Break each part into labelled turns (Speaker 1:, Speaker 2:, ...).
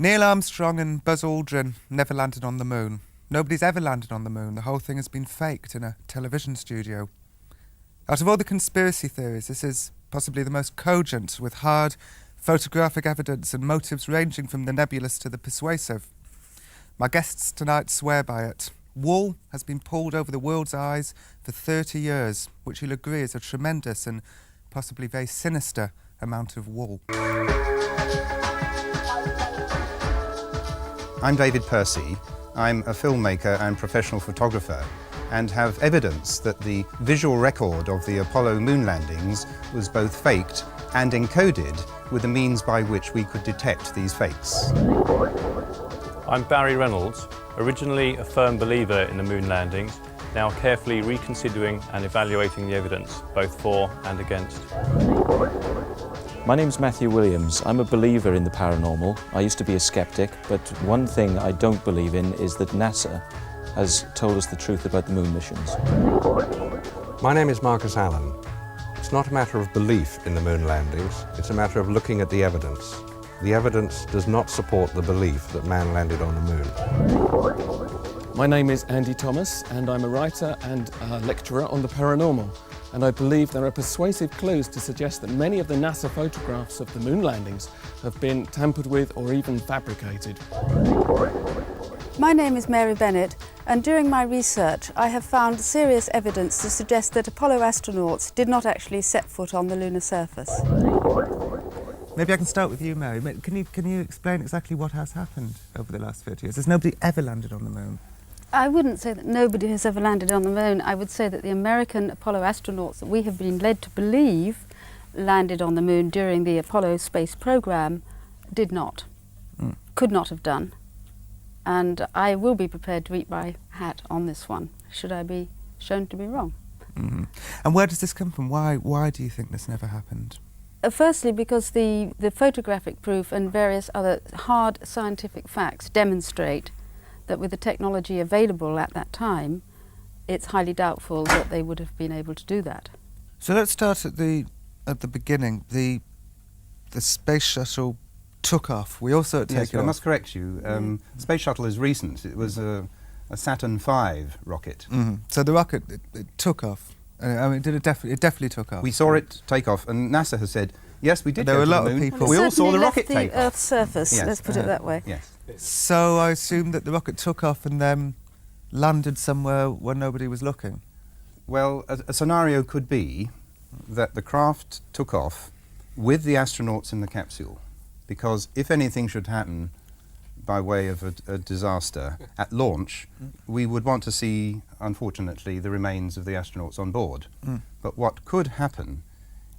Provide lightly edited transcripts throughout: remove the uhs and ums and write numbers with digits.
Speaker 1: Neil Armstrong and Buzz Aldrin never landed on the moon. Nobody's ever landed on the moon. The whole thing has been faked in a television studio. Out of all the conspiracy theories, this is possibly the most cogent, with hard photographic evidence and motives ranging from the nebulous to the persuasive. My guests tonight swear by it. Wool has been pulled over the world's eyes for 30 years, which you'll agree is a tremendous and possibly very sinister amount of wool.
Speaker 2: I'm David Percy. I'm a filmmaker and professional photographer and have evidence that the visual record of the Apollo moon landings was both faked and encoded with the means by which we could detect these fakes.
Speaker 3: I'm Barry Reynolds, originally a firm believer in the moon landings, now carefully reconsidering and evaluating the evidence, both for and against.
Speaker 4: My name's Mathew Williams. I'm a believer in the paranormal. I used to be a skeptic, but one thing I don't believe in is that NASA has told us the truth about the moon missions.
Speaker 5: My name is Marcus Allen. It's not a matter of belief in the moon landings, it's a matter of looking at the evidence. The evidence does not support the belief that man landed on the moon.
Speaker 6: My name is Andy Thomas, and I'm a writer and a lecturer on the paranormal. And I believe there are persuasive clues to suggest that many of the NASA photographs of the moon landings have been tampered with or even fabricated.
Speaker 7: My name is Mary Bennett, and during my research I have found serious evidence to suggest that Apollo astronauts did not actually set foot on the lunar surface.
Speaker 1: Maybe I can start with you, Mary. Can you explain exactly what has happened over the last 30 years? Has nobody ever landed on the moon?
Speaker 7: I wouldn't say that nobody has ever landed on the moon. I would say that the American Apollo astronauts that we have been led to believe landed on the moon during the Apollo space program did not, could not have done. And I will be prepared to eat my hat on this one, should I be shown to be wrong.
Speaker 1: Mm-hmm. And where does this come from? Why do you think this never happened?
Speaker 7: Firstly, because the photographic proof and various other hard scientific facts demonstrate that with the technology available at that time, it's highly doubtful that they would have been able to do that.
Speaker 1: So let's start at the beginning. The space shuttle took off. We also take
Speaker 2: Yes, I must correct you. Space shuttle is recent. It was a Saturn V rocket.
Speaker 1: Mm-hmm. So the rocket it took off. I mean, it definitely took off.
Speaker 2: We saw it take off, and NASA has said, yes, we did
Speaker 1: There
Speaker 2: go
Speaker 1: were a
Speaker 2: to
Speaker 1: lot
Speaker 2: the
Speaker 1: of
Speaker 2: moon.
Speaker 1: people.
Speaker 2: We all saw the rocket
Speaker 7: certainly
Speaker 2: take
Speaker 7: left the
Speaker 2: off.
Speaker 7: Earth's surface,
Speaker 2: Yes.
Speaker 7: let's put it that way.
Speaker 2: Yes.
Speaker 1: So I assume that the rocket took off and then landed somewhere where nobody was looking.
Speaker 2: Well, a scenario could be that the craft took off with the astronauts in the capsule, because if anything should happen by way of a disaster at launch, we would want to see, unfortunately, the remains of the astronauts on board. But what could happen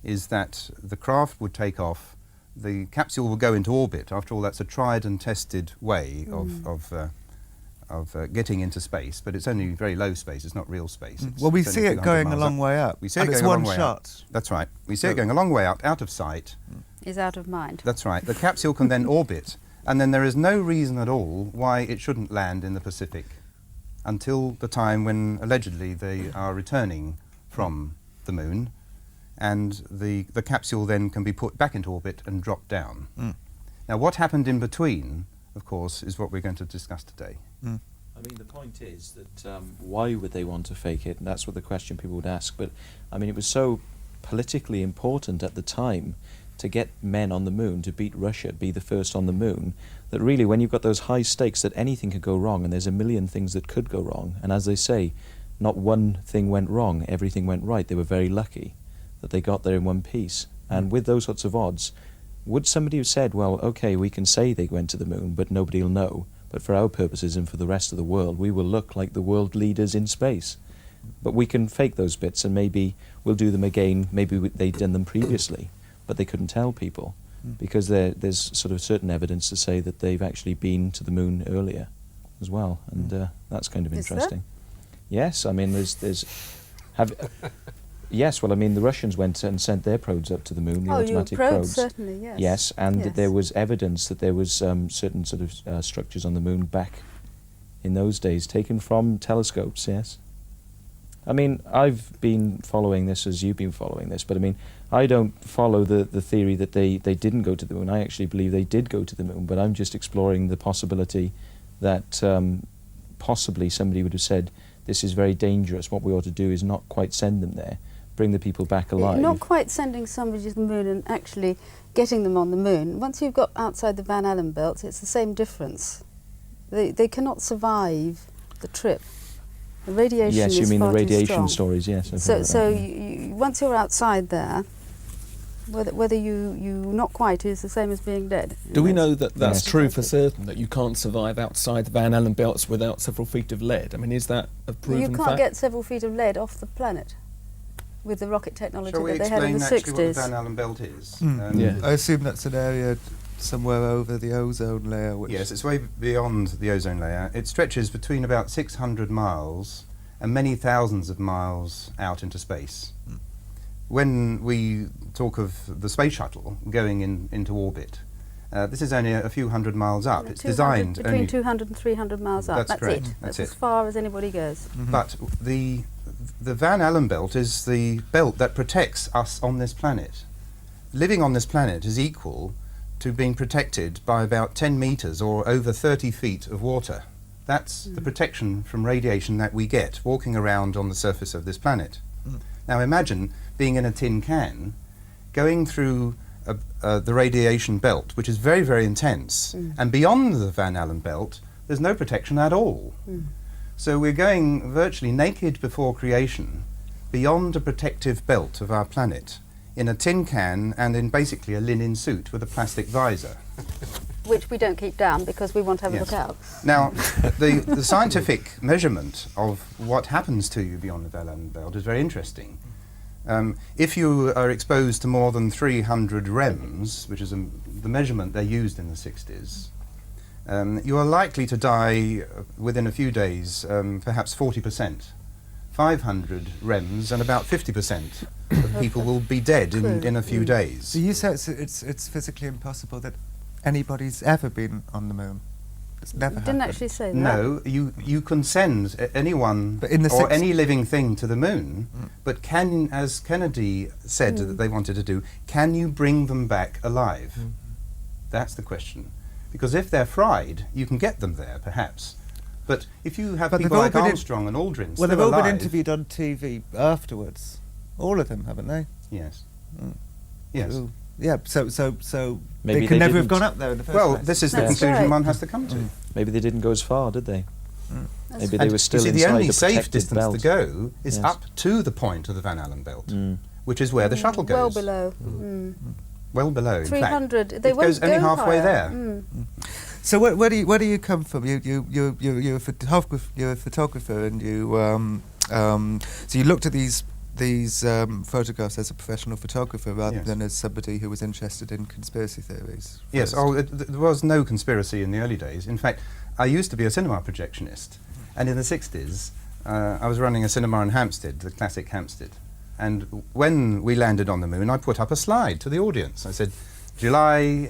Speaker 2: is that the craft would take off, the capsule will go into orbit. After all, that's a tried and tested way of getting into space, but it's only very low space, it's not real space.
Speaker 1: Well, we see it going a long way up.
Speaker 2: We see
Speaker 1: and
Speaker 2: it
Speaker 1: it's
Speaker 2: going a long
Speaker 1: one
Speaker 2: way
Speaker 1: shot.
Speaker 2: up. That's right. We see it going a long way up, out of sight.
Speaker 7: Is out of mind.
Speaker 2: That's right. The capsule can then orbit, and then there is no reason at all why it shouldn't land in the Pacific until the time when allegedly they are returning from the moon, and the capsule then can be put back into orbit and dropped down. Now, what happened in between, of course, is what we're going to discuss today.
Speaker 4: I mean, the point is that why would they want to fake it? And that's what the question people would ask. But, I mean, it was so politically important at the time to get men on the moon, to beat Russia, be the first on the moon, that really when you've got those high stakes that anything could go wrong, and there's a million things that could go wrong, and as they say, not one thing went wrong, everything went right. They were very lucky that they got there in one piece. And with those sorts of odds, would somebody have said, well, okay, we can say they went to the moon, but nobody will know, but for our purposes and for the rest of the world, we will look like the world leaders in space. But we can fake those bits, and maybe we'll do them again, maybe they'd done them previously, but they couldn't tell people, because there's sort of certain evidence to say that they've actually been to the moon earlier as well, and that's kind of interesting. Yes, I mean, yes, well, I mean, the Russians went and sent their probes up to the moon, the automatic probes.
Speaker 7: Certainly, yes.
Speaker 4: Yes, and there was evidence that there was certain sort of structures on the moon back in those days, taken from telescopes, yes. I mean, I've been following this as you've been following this, but I mean, I don't follow the theory that they didn't go to the moon. I actually believe they did go to the moon, but I'm just exploring the possibility that possibly somebody would have said, this is very dangerous, what we ought to do is not quite send them there, bring the people back alive.
Speaker 7: Not quite sending somebody to the moon and actually getting them on the moon. Once you've got outside the Van Allen belt, it's the same difference. They cannot survive the trip. The radiation
Speaker 4: yes,
Speaker 7: is
Speaker 4: you mean the
Speaker 7: far too
Speaker 4: radiation
Speaker 7: strong.
Speaker 4: stories, yes. I've
Speaker 7: So,
Speaker 4: heard
Speaker 7: so
Speaker 4: that.
Speaker 7: once you're outside there, whether you not quite is the same as being dead.
Speaker 6: Do we know that that's
Speaker 4: Yes.
Speaker 6: true for certain, that you can't survive outside the Van Allen belts without several feet of lead? I mean, is that a proven
Speaker 7: You can't
Speaker 6: fact?
Speaker 7: get several feet of lead off the planet with the rocket technology
Speaker 2: Shall we
Speaker 7: that they had in
Speaker 2: explain
Speaker 7: the
Speaker 2: actually what
Speaker 7: 60s.
Speaker 2: the Van Allen belt is?
Speaker 6: Yeah.
Speaker 1: I assume that's an area somewhere over the ozone layer. Which
Speaker 2: Yes, it's way beyond the ozone layer. It stretches between about 600 miles and many thousands of miles out into space. When we talk of the space shuttle going into orbit, this is only a few hundred miles up. It's
Speaker 7: 200
Speaker 2: designed
Speaker 7: between
Speaker 2: only...
Speaker 7: 200 and 300 miles up.
Speaker 2: That's correct,
Speaker 7: it.
Speaker 2: that's
Speaker 7: That's
Speaker 2: it.
Speaker 7: as far as anybody goes.
Speaker 2: But the Van Allen belt is the belt that protects us on this planet. Living on this planet is equal to being protected by about 10 meters or over 30 feet of water. That's the protection from radiation that we get walking around on the surface of this planet. Now imagine being in a tin can, going through the radiation belt, which is very, very intense, and beyond the Van Allen belt, there's no protection at all. So we're going virtually naked before creation, beyond a protective belt of our planet, in a tin can and in basically a linen suit with a plastic visor.
Speaker 7: Which we don't keep down because we want to have a
Speaker 2: Yes.
Speaker 7: look out.
Speaker 2: Now, the scientific measurement of what happens to you beyond the Van Allen belt is very interesting. If you are exposed to more than 300 REMs, which is the measurement they used in the 60s, you are likely to die within a few days, perhaps 40%. 500 REMs and about 50% of people will be dead in a few days.
Speaker 1: So you say it's physically impossible that anybody's ever been on the moon. It's never
Speaker 7: Didn't
Speaker 1: happened.
Speaker 7: actually say that.
Speaker 2: No, you can send anyone
Speaker 1: But in the
Speaker 2: or
Speaker 1: six-
Speaker 2: any living thing to the moon, but can, as Kennedy said that they wanted to do, can you bring them back alive? That's the question. Because if they're fried, you can get them there, perhaps. But if you have
Speaker 1: But they've
Speaker 2: people
Speaker 1: all
Speaker 2: like
Speaker 1: been
Speaker 2: Armstrong and Aldrin
Speaker 1: Well,
Speaker 2: still
Speaker 1: they've all
Speaker 2: alive,
Speaker 1: been interviewed on TV afterwards. All of them, haven't they?
Speaker 2: Yes.
Speaker 1: Mm.
Speaker 2: Yes.
Speaker 1: Ooh. Yeah. So
Speaker 4: Maybe
Speaker 1: they could
Speaker 4: they
Speaker 1: never have
Speaker 4: didn't.
Speaker 1: gone up there in the first
Speaker 2: Well,
Speaker 1: place.
Speaker 2: this is the
Speaker 7: That's
Speaker 2: conclusion
Speaker 7: right.
Speaker 2: one has to come to.
Speaker 4: Maybe they didn't go as far, did they?
Speaker 7: That's
Speaker 4: Maybe they
Speaker 2: And
Speaker 4: were still
Speaker 2: you see,
Speaker 4: inside
Speaker 2: the only
Speaker 4: the
Speaker 2: safe
Speaker 4: protected
Speaker 2: distance
Speaker 4: belt.
Speaker 2: to go is
Speaker 4: Yes.
Speaker 2: up to the point of the Van Allen belt, which is where the shuttle goes.
Speaker 7: Well below.
Speaker 2: Well below, in
Speaker 7: 300.
Speaker 2: fact.
Speaker 7: They
Speaker 2: It
Speaker 7: won't
Speaker 2: goes only
Speaker 7: go
Speaker 2: halfway
Speaker 7: higher.
Speaker 2: there.
Speaker 1: So where do you come from? You're a photographer, and so you looked at these photographs as a professional photographer rather
Speaker 2: Yes.
Speaker 1: than as somebody who was interested in conspiracy theories.
Speaker 2: Yes,
Speaker 1: first.
Speaker 2: there was no conspiracy in the early days. In fact, I used to be a cinema projectionist, and in the 60s, I was running a cinema in Hampstead, the classic Hampstead. And when we landed on the moon, I put up a slide to the audience. I said, July,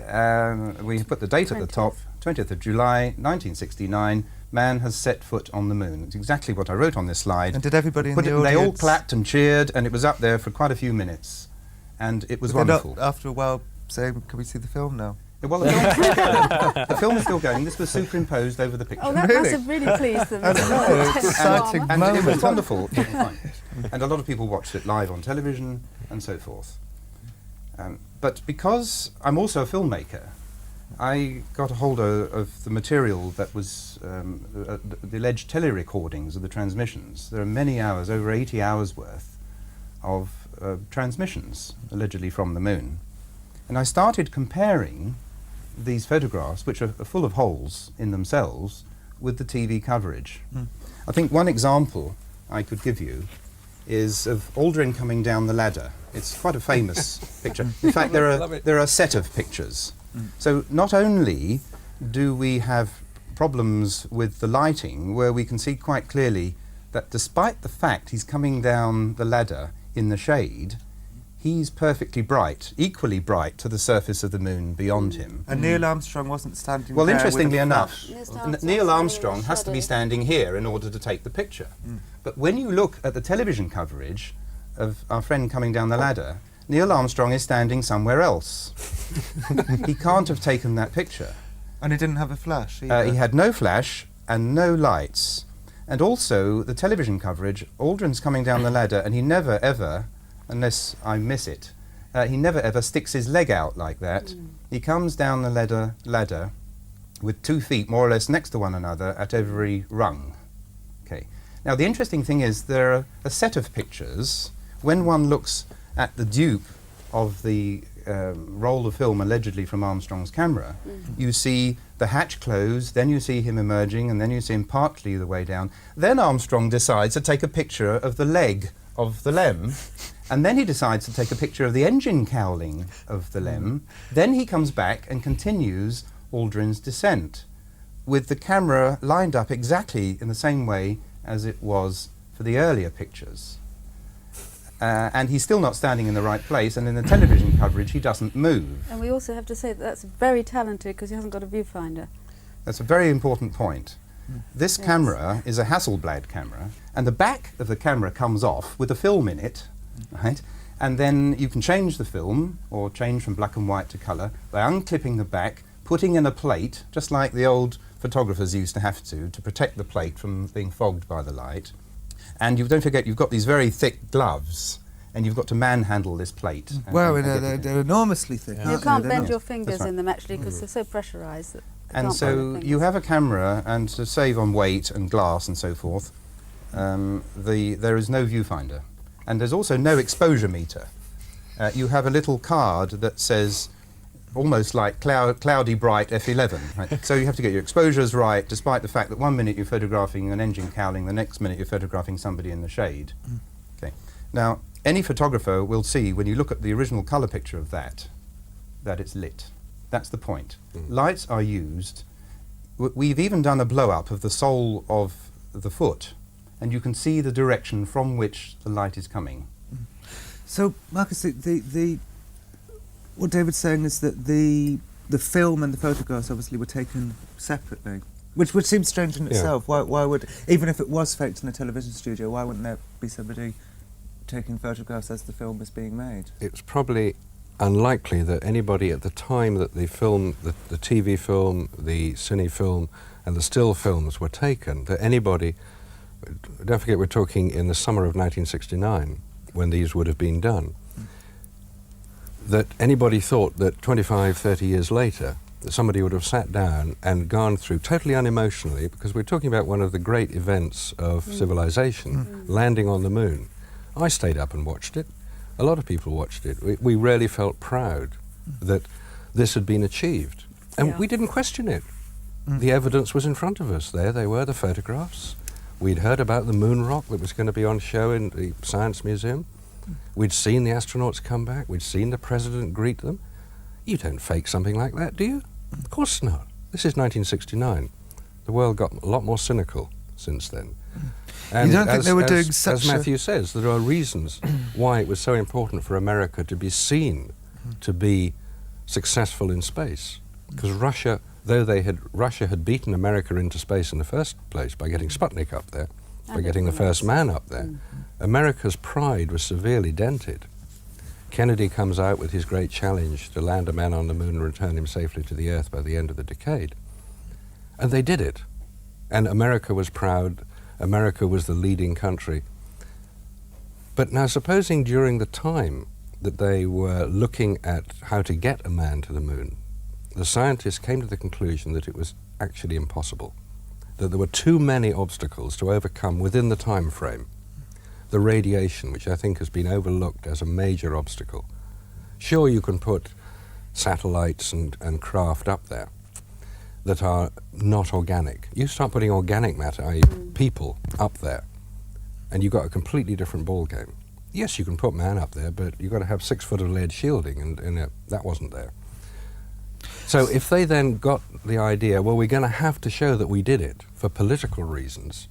Speaker 2: we put the date at the top, 20th of July, 1969, man has set foot on the moon. It's exactly what I wrote on this slide.
Speaker 1: And did everybody in
Speaker 2: Put
Speaker 1: the
Speaker 2: it- They all
Speaker 1: audience-
Speaker 2: clapped and cheered, and it was up there for quite a few minutes. And it was
Speaker 1: They're not,
Speaker 2: wonderful.
Speaker 1: after a while, saying, "Can we see the film now?"
Speaker 2: Well, the film's still going. The film is still going. This was superimposed over the picture.
Speaker 7: Oh, that must have really pleased them.
Speaker 1: I know, it's exciting.
Speaker 2: And it was
Speaker 1: moment.
Speaker 2: wonderful. And a lot of people watched it live on television and so forth. But because I'm also a filmmaker, I got a hold of the material that was the alleged telerecordings of the transmissions. There are many hours, over 80 hours worth, of transmissions, allegedly from the moon. And I started comparing these photographs, which are full of holes in themselves, with the TV coverage. I think one example I could give you is of Aldrin coming down the ladder. It's quite a famous picture. In fact, there are a set of pictures. So not only do we have problems with the lighting, where we can see quite clearly that despite the fact he's coming down the ladder in the shade, he's perfectly bright, equally bright to the surface of the moon beyond him.
Speaker 1: And Neil Armstrong wasn't standing
Speaker 2: Well,
Speaker 1: there
Speaker 2: interestingly
Speaker 1: with a
Speaker 2: enough,
Speaker 1: flash.
Speaker 7: Neil Armstrong's
Speaker 2: Neil
Speaker 7: standing in
Speaker 2: Armstrong
Speaker 7: the
Speaker 2: has to be
Speaker 7: shadow.
Speaker 2: standing here in order to take the picture. But when you look at the television coverage of our friend coming down the ladder, Neil Armstrong is standing somewhere else. He can't have taken that picture.
Speaker 1: And he didn't have a flash
Speaker 2: He
Speaker 1: either.
Speaker 2: had no flash and no lights. And also, the television coverage, Aldrin's coming down the ladder, and he never ever, unless I miss it, he never ever sticks his leg out like that. He comes down the ladder with 2 feet more or less next to one another at every rung. Okay. Now, the interesting thing is there are a set of pictures. When one looks at the dupe of the roll of film allegedly from Armstrong's camera, you see the hatch close, then you see him emerging, and then you see him partly the way down. Then Armstrong decides to take a picture of the leg of the LEM, and then he decides to take a picture of the engine cowling of the LEM. Then he comes back and continues Aldrin's descent, with the camera lined up exactly in the same way as it was for the earlier pictures. And he's still not standing in the right place, and in the television coverage he doesn't move.
Speaker 7: And we also have to say that that's very talented because he hasn't got a viewfinder.
Speaker 2: That's a very important point. This camera is a Hasselblad camera, and the back of the camera comes off with a film in it, right? And then you can change the film, or change from black and white to colour, by unclipping the back, putting in a plate, just like the old photographers used to have to protect the plate from being fogged by the light. And you don't forget, you've got these very thick gloves, and you've got to manhandle this plate.
Speaker 1: Well, they're enormously thick.
Speaker 7: You
Speaker 1: aren't
Speaker 7: can't
Speaker 1: they?
Speaker 7: bend
Speaker 1: They're
Speaker 7: your
Speaker 1: not-
Speaker 7: fingers
Speaker 2: right.
Speaker 7: in them actually because they're so pressurised that you
Speaker 2: And
Speaker 7: can't bend your
Speaker 2: so
Speaker 7: fingers.
Speaker 2: you have a camera, and to save on weight and glass and so forth, there is no viewfinder. And there's also no exposure meter. You have a little card that says, almost like cloudy bright F11. Right? So you have to get your exposures right, despite the fact that 1 minute you're photographing an engine cowling, the next minute you're photographing somebody in the shade. Okay. Now, any photographer will see, when you look at the original colour picture of that it's lit. That's the point. Lights are used. We've even done a blow-up of the sole of the foot, and you can see the direction from which the light is coming.
Speaker 1: So, Marcus, what David's saying is that the film and the photographs obviously were taken separately, which would seem strange in itself. Why would, even if it was faked in a television studio, why wouldn't there be somebody taking photographs as the film was being made?
Speaker 5: It's probably unlikely that anybody at the time that the film, the TV film, the cine film, and the still films were taken, that anybody, don't forget we're talking in the summer of 1969, when these would have been done, that anybody thought that 25, 30 years later, that somebody would have sat down and gone through, totally unemotionally, because we're talking about one of the great events of civilization, landing on the moon. I stayed up and watched it. A lot of people watched it. We really felt proud that this had been achieved. And we didn't question it. The evidence was in front of us. There they were, the photographs. We'd heard about the moon rock that was going to be on show in the Science Museum. We'd seen the astronauts come back. We'd seen the president greet them. You don't fake something like that, do you? Of course not. This is 1969. The world got a lot more cynical since then. And
Speaker 1: you don't think they were doing
Speaker 5: as
Speaker 1: such
Speaker 5: Matthew says, there are reasons why it was so important for America to be seen to be successful in space. Because Russia had beaten America into space in the first place by getting Sputnik up there, by getting the first man up there. America's pride was severely dented. Kennedy comes out with his great challenge to land a man on the moon and return him safely to the Earth by the end of the decade. And they did it. And America was proud. America was the leading country. But now supposing during the time that they were looking at how to get a man to the moon, the scientists came to the conclusion that it was actually impossible, that there were too many obstacles to overcome within the time frame. The radiation, which I think has been overlooked as a major obstacle. Sure, you can put satellites and craft up there that are not organic. You start putting organic matter, i.e. people, up there, and you've got a completely different ballgame. Yes, you can put man up there, but you've got to have 6 foot of lead shielding, and that wasn't there. So if they then got the idea, well, we're going to have to show that we did it for political reasons.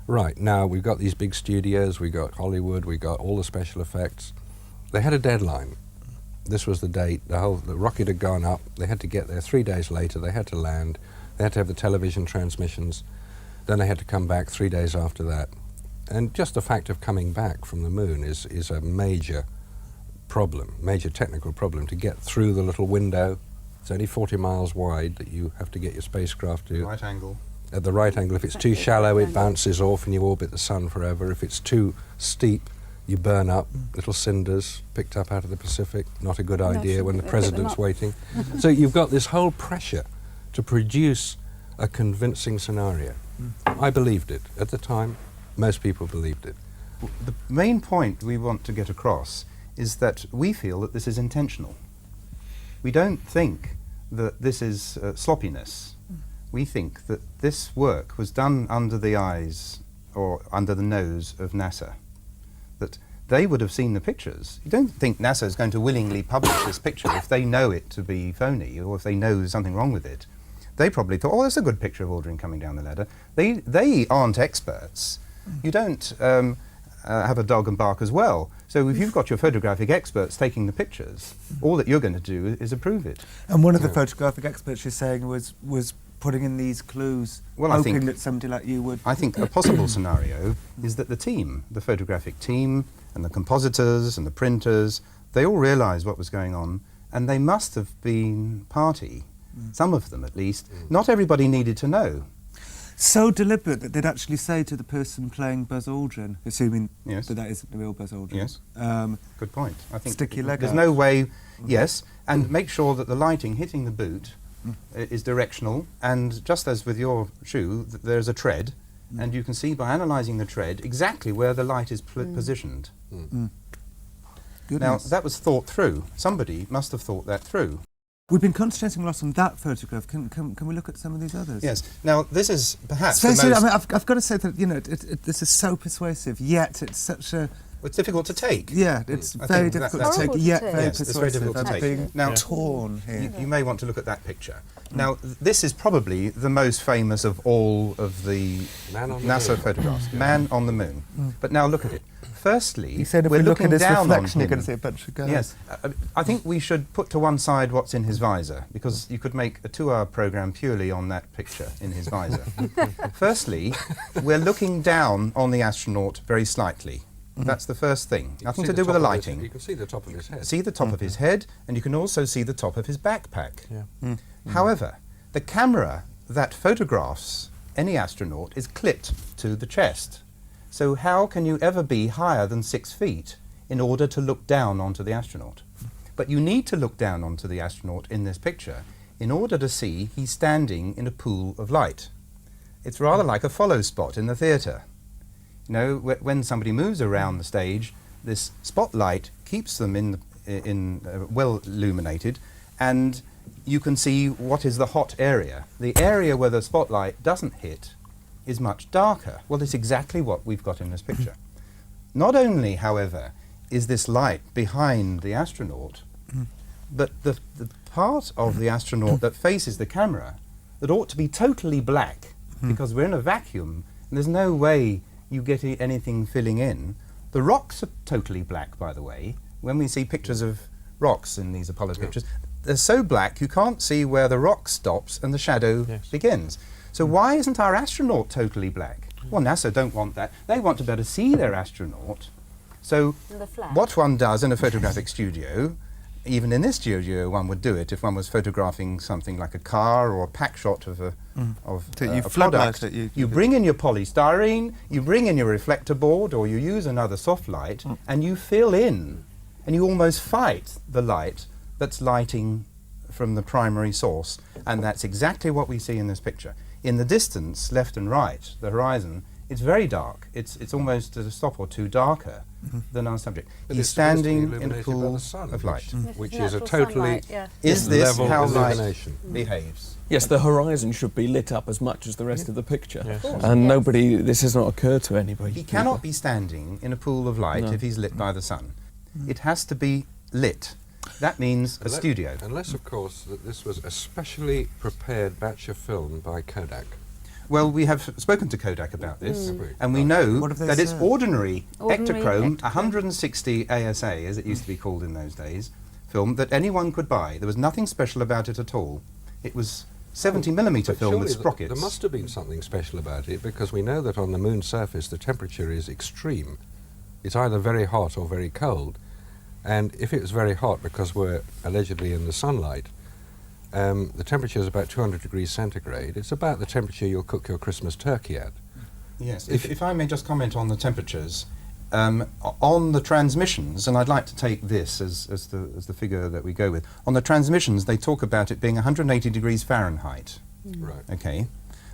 Speaker 5: Right, now we've got these big studios, we've got Hollywood, we've got all the special effects. They had a deadline. This was the date, the rocket had gone up, they had to get there 3 days later, they had to land, they had to have the television transmissions, then they had to come back 3 days after that. And just the fact of coming back from the moon is a major problem, major technical problem, to get through the little window. It's only 40 miles wide that you have to get your spacecraft to.
Speaker 2: Right angle.
Speaker 5: At the right angle. If it's too shallow, it bounces off and you orbit the sun forever. If it's too steep, you burn up. Little cinders picked up out of the Pacific. Not a good idea when the president's waiting. So you've got this whole pressure to produce a convincing scenario. I believed it. At the time, most people believed it.
Speaker 2: The main point we want to get across is that we feel that this is intentional. We don't think that this is sloppiness. We think that this work was done under the eyes or under the nose of NASA, that they would have seen the pictures. You don't think NASA is going to willingly publish this picture if they know it to be phony or if they know there's something wrong with it. They probably thought, oh, that's a good picture of Aldrin coming down the ladder. They aren't experts. You don't have a dog and bark as well. So if you've got your photographic experts taking the pictures, all that you're going to do is approve it.
Speaker 1: And one of the photographic experts you're saying was putting in these clues, hoping that somebody like you would...
Speaker 2: I think a possible scenario is that the team, the photographic team, and the compositors and the printers, they all realised what was going on, and they must have been party, some of them at least. Not everybody needed to know.
Speaker 1: So deliberate that they'd actually say to the person playing Buzz Aldrin, assuming
Speaker 2: Yes.
Speaker 1: that isn't the real Buzz Aldrin.
Speaker 2: Yes. Good point. I think
Speaker 1: Stick your leg
Speaker 2: there's
Speaker 1: out.
Speaker 2: no way, yes, and make sure that the lighting hitting the boot is directional, and just as with your shoe, there's a tread, and you can see by analysing the tread exactly where the light is positioned. Now,
Speaker 1: Goodness.
Speaker 2: that was thought through. Somebody must have thought that through.
Speaker 1: We've been concentrating a lot on that photograph. Can we look at some of these others?
Speaker 2: Yes. Now, this is perhaps
Speaker 1: So,
Speaker 2: the most...
Speaker 1: I mean, I've got to say that, you know, this is so persuasive, yet it's such a...
Speaker 2: It's difficult to take.
Speaker 1: Yeah, it's
Speaker 2: I
Speaker 1: very
Speaker 2: think that-
Speaker 1: difficult to
Speaker 7: that's-
Speaker 1: take, yet
Speaker 7: Horrible to
Speaker 1: very
Speaker 2: take. Yes, it's very
Speaker 1: persuasive.
Speaker 2: difficult to
Speaker 1: I'm
Speaker 2: take.
Speaker 1: being
Speaker 2: Now-
Speaker 1: torn here.
Speaker 2: You may want to look at that picture. Now, this is probably the most famous of all of the
Speaker 5: Man on the
Speaker 2: NASA
Speaker 5: moon.
Speaker 2: photographs. Man on the moon. But now look at it. Firstly,
Speaker 1: You said if
Speaker 2: we're
Speaker 1: we look at
Speaker 2: looking
Speaker 1: his
Speaker 2: down on
Speaker 1: reflection, you're
Speaker 2: him.
Speaker 1: going to see a bunch of girls.
Speaker 2: Yes. I think we should put to one side what's in his visor, because you could make a 2-hour program purely on that picture in his visor. Firstly, we're looking down on the astronaut very slightly. That's the first thing.
Speaker 5: You can
Speaker 2: Nothing
Speaker 5: see
Speaker 2: to
Speaker 5: the
Speaker 2: do with the
Speaker 5: top of his-
Speaker 2: lighting.
Speaker 5: You can see the top of his head.
Speaker 2: See the top of his head, and you can also see the top of his backpack.
Speaker 5: Yeah.
Speaker 2: However, the camera that photographs any astronaut is clipped to the chest. So how can you ever be higher than 6 feet in order to look down onto the astronaut? But you need to look down onto the astronaut in this picture in order to see he's standing in a pool of light. It's rather like a follow spot in the theatre. You know, when somebody moves around the stage, this spotlight keeps them well illuminated, and you can see what is the hot area. The area where the spotlight doesn't hit is much darker. Well, it's exactly what we've got in this picture. Not only, however, is this light behind the astronaut, but the part of the astronaut that faces the camera that ought to be totally black, because we're in a vacuum and there's no way you get anything filling in. The rocks are totally black, by the way. When we see pictures of rocks in these Apollo pictures, they're so black you can't see where the rock stops and the shadow begins. So why isn't our astronaut totally black? Well, NASA don't want that. They want to be able to see their astronaut. So what one does in a photographic studio, even in this studio one would do it if one was photographing something like a car or a pack shot of a
Speaker 1: floodlight
Speaker 2: product.
Speaker 1: it,
Speaker 2: You bring in your polystyrene, you bring in your reflector board, or you use another soft light, and you fill in, and you almost fight the light that's lighting from the primary source. And that's exactly what we see in this picture. In the distance, left and right, the horizon, it's very dark. It's almost a stop or two darker than our subject.
Speaker 5: But
Speaker 2: He's
Speaker 5: it's supposed to be
Speaker 2: standing in a
Speaker 5: illuminated by
Speaker 2: pool
Speaker 5: the sun,
Speaker 2: of light.
Speaker 5: which
Speaker 7: Natural
Speaker 5: is a totally
Speaker 7: sunlight, yeah.
Speaker 2: Is this
Speaker 5: level
Speaker 2: how light
Speaker 5: illumination.
Speaker 2: behaves?
Speaker 6: Yes, the horizon should be lit up as much as the rest of the picture.
Speaker 3: Yes.
Speaker 6: And this has not occurred to anybody.
Speaker 2: He cannot be standing in a pool of light
Speaker 6: No.
Speaker 2: if he's lit by the sun. It has to be lit. That means a studio.
Speaker 5: Unless, of course, that this was a specially prepared batch of film by Kodak.
Speaker 2: Well, we have spoken to Kodak about this,
Speaker 5: Mm.
Speaker 2: and we know
Speaker 1: What have they
Speaker 2: that it's
Speaker 1: said?
Speaker 2: ordinary
Speaker 7: Ordinary
Speaker 2: Ektachrome,
Speaker 7: Ektachrome.
Speaker 2: 160 ASA, as it used to be called in those days, film that anyone could buy. There was nothing special about it at all. It was 70mm
Speaker 5: But
Speaker 2: film with
Speaker 5: surely
Speaker 2: sprockets.
Speaker 5: There must have been something special about it, because we know that on the moon's surface the temperature is extreme. It's either very hot or very cold. And if it was very hot because we're allegedly in the sunlight, the temperature is about 200 degrees centigrade. It's about the temperature you'll cook your Christmas turkey at.
Speaker 2: Yes, if I may just comment on the temperatures. On the transmissions, and I'd like to take this as the figure that we go with, on the transmissions they talk about it being 180 degrees Fahrenheit.
Speaker 5: Right.
Speaker 2: Okay,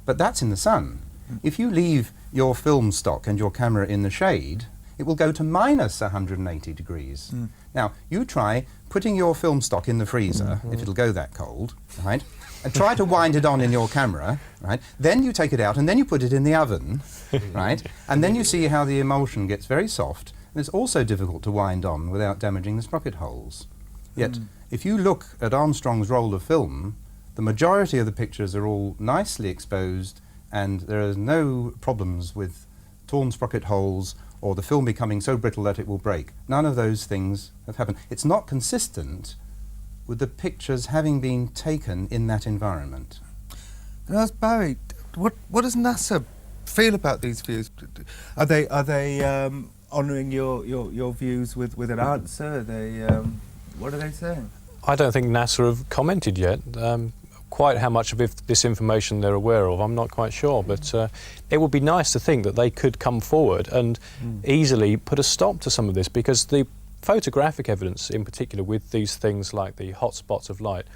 Speaker 2: but that's in the sun. If you leave your film stock and your camera in the shade, it will go to minus 180 degrees. Now, you try putting your film stock in the freezer, if it'll go that cold, right? And try to wind it on in your camera, right? Then you take it out and then you put it in the oven, right? And then you see how the emulsion gets very soft, and it's also difficult to wind on without damaging the sprocket holes. Yet, if you look at Armstrong's roll of film, the majority of the pictures are all nicely exposed, and there are no problems with torn sprocket holes or the film becoming so brittle that it will break. None of those things have happened. It's not consistent with the pictures having been taken in that environment.
Speaker 1: Can I ask Barry, what does NASA feel about these views? Are they honouring your views with an answer? Are they what are they saying?
Speaker 3: I don't think NASA have commented yet. Quite how much of this information they're aware of, I'm not quite sure, but it would be nice to think that they could come forward and easily put a stop to some of this, because the photographic evidence in particular with these things like the hot spots of light,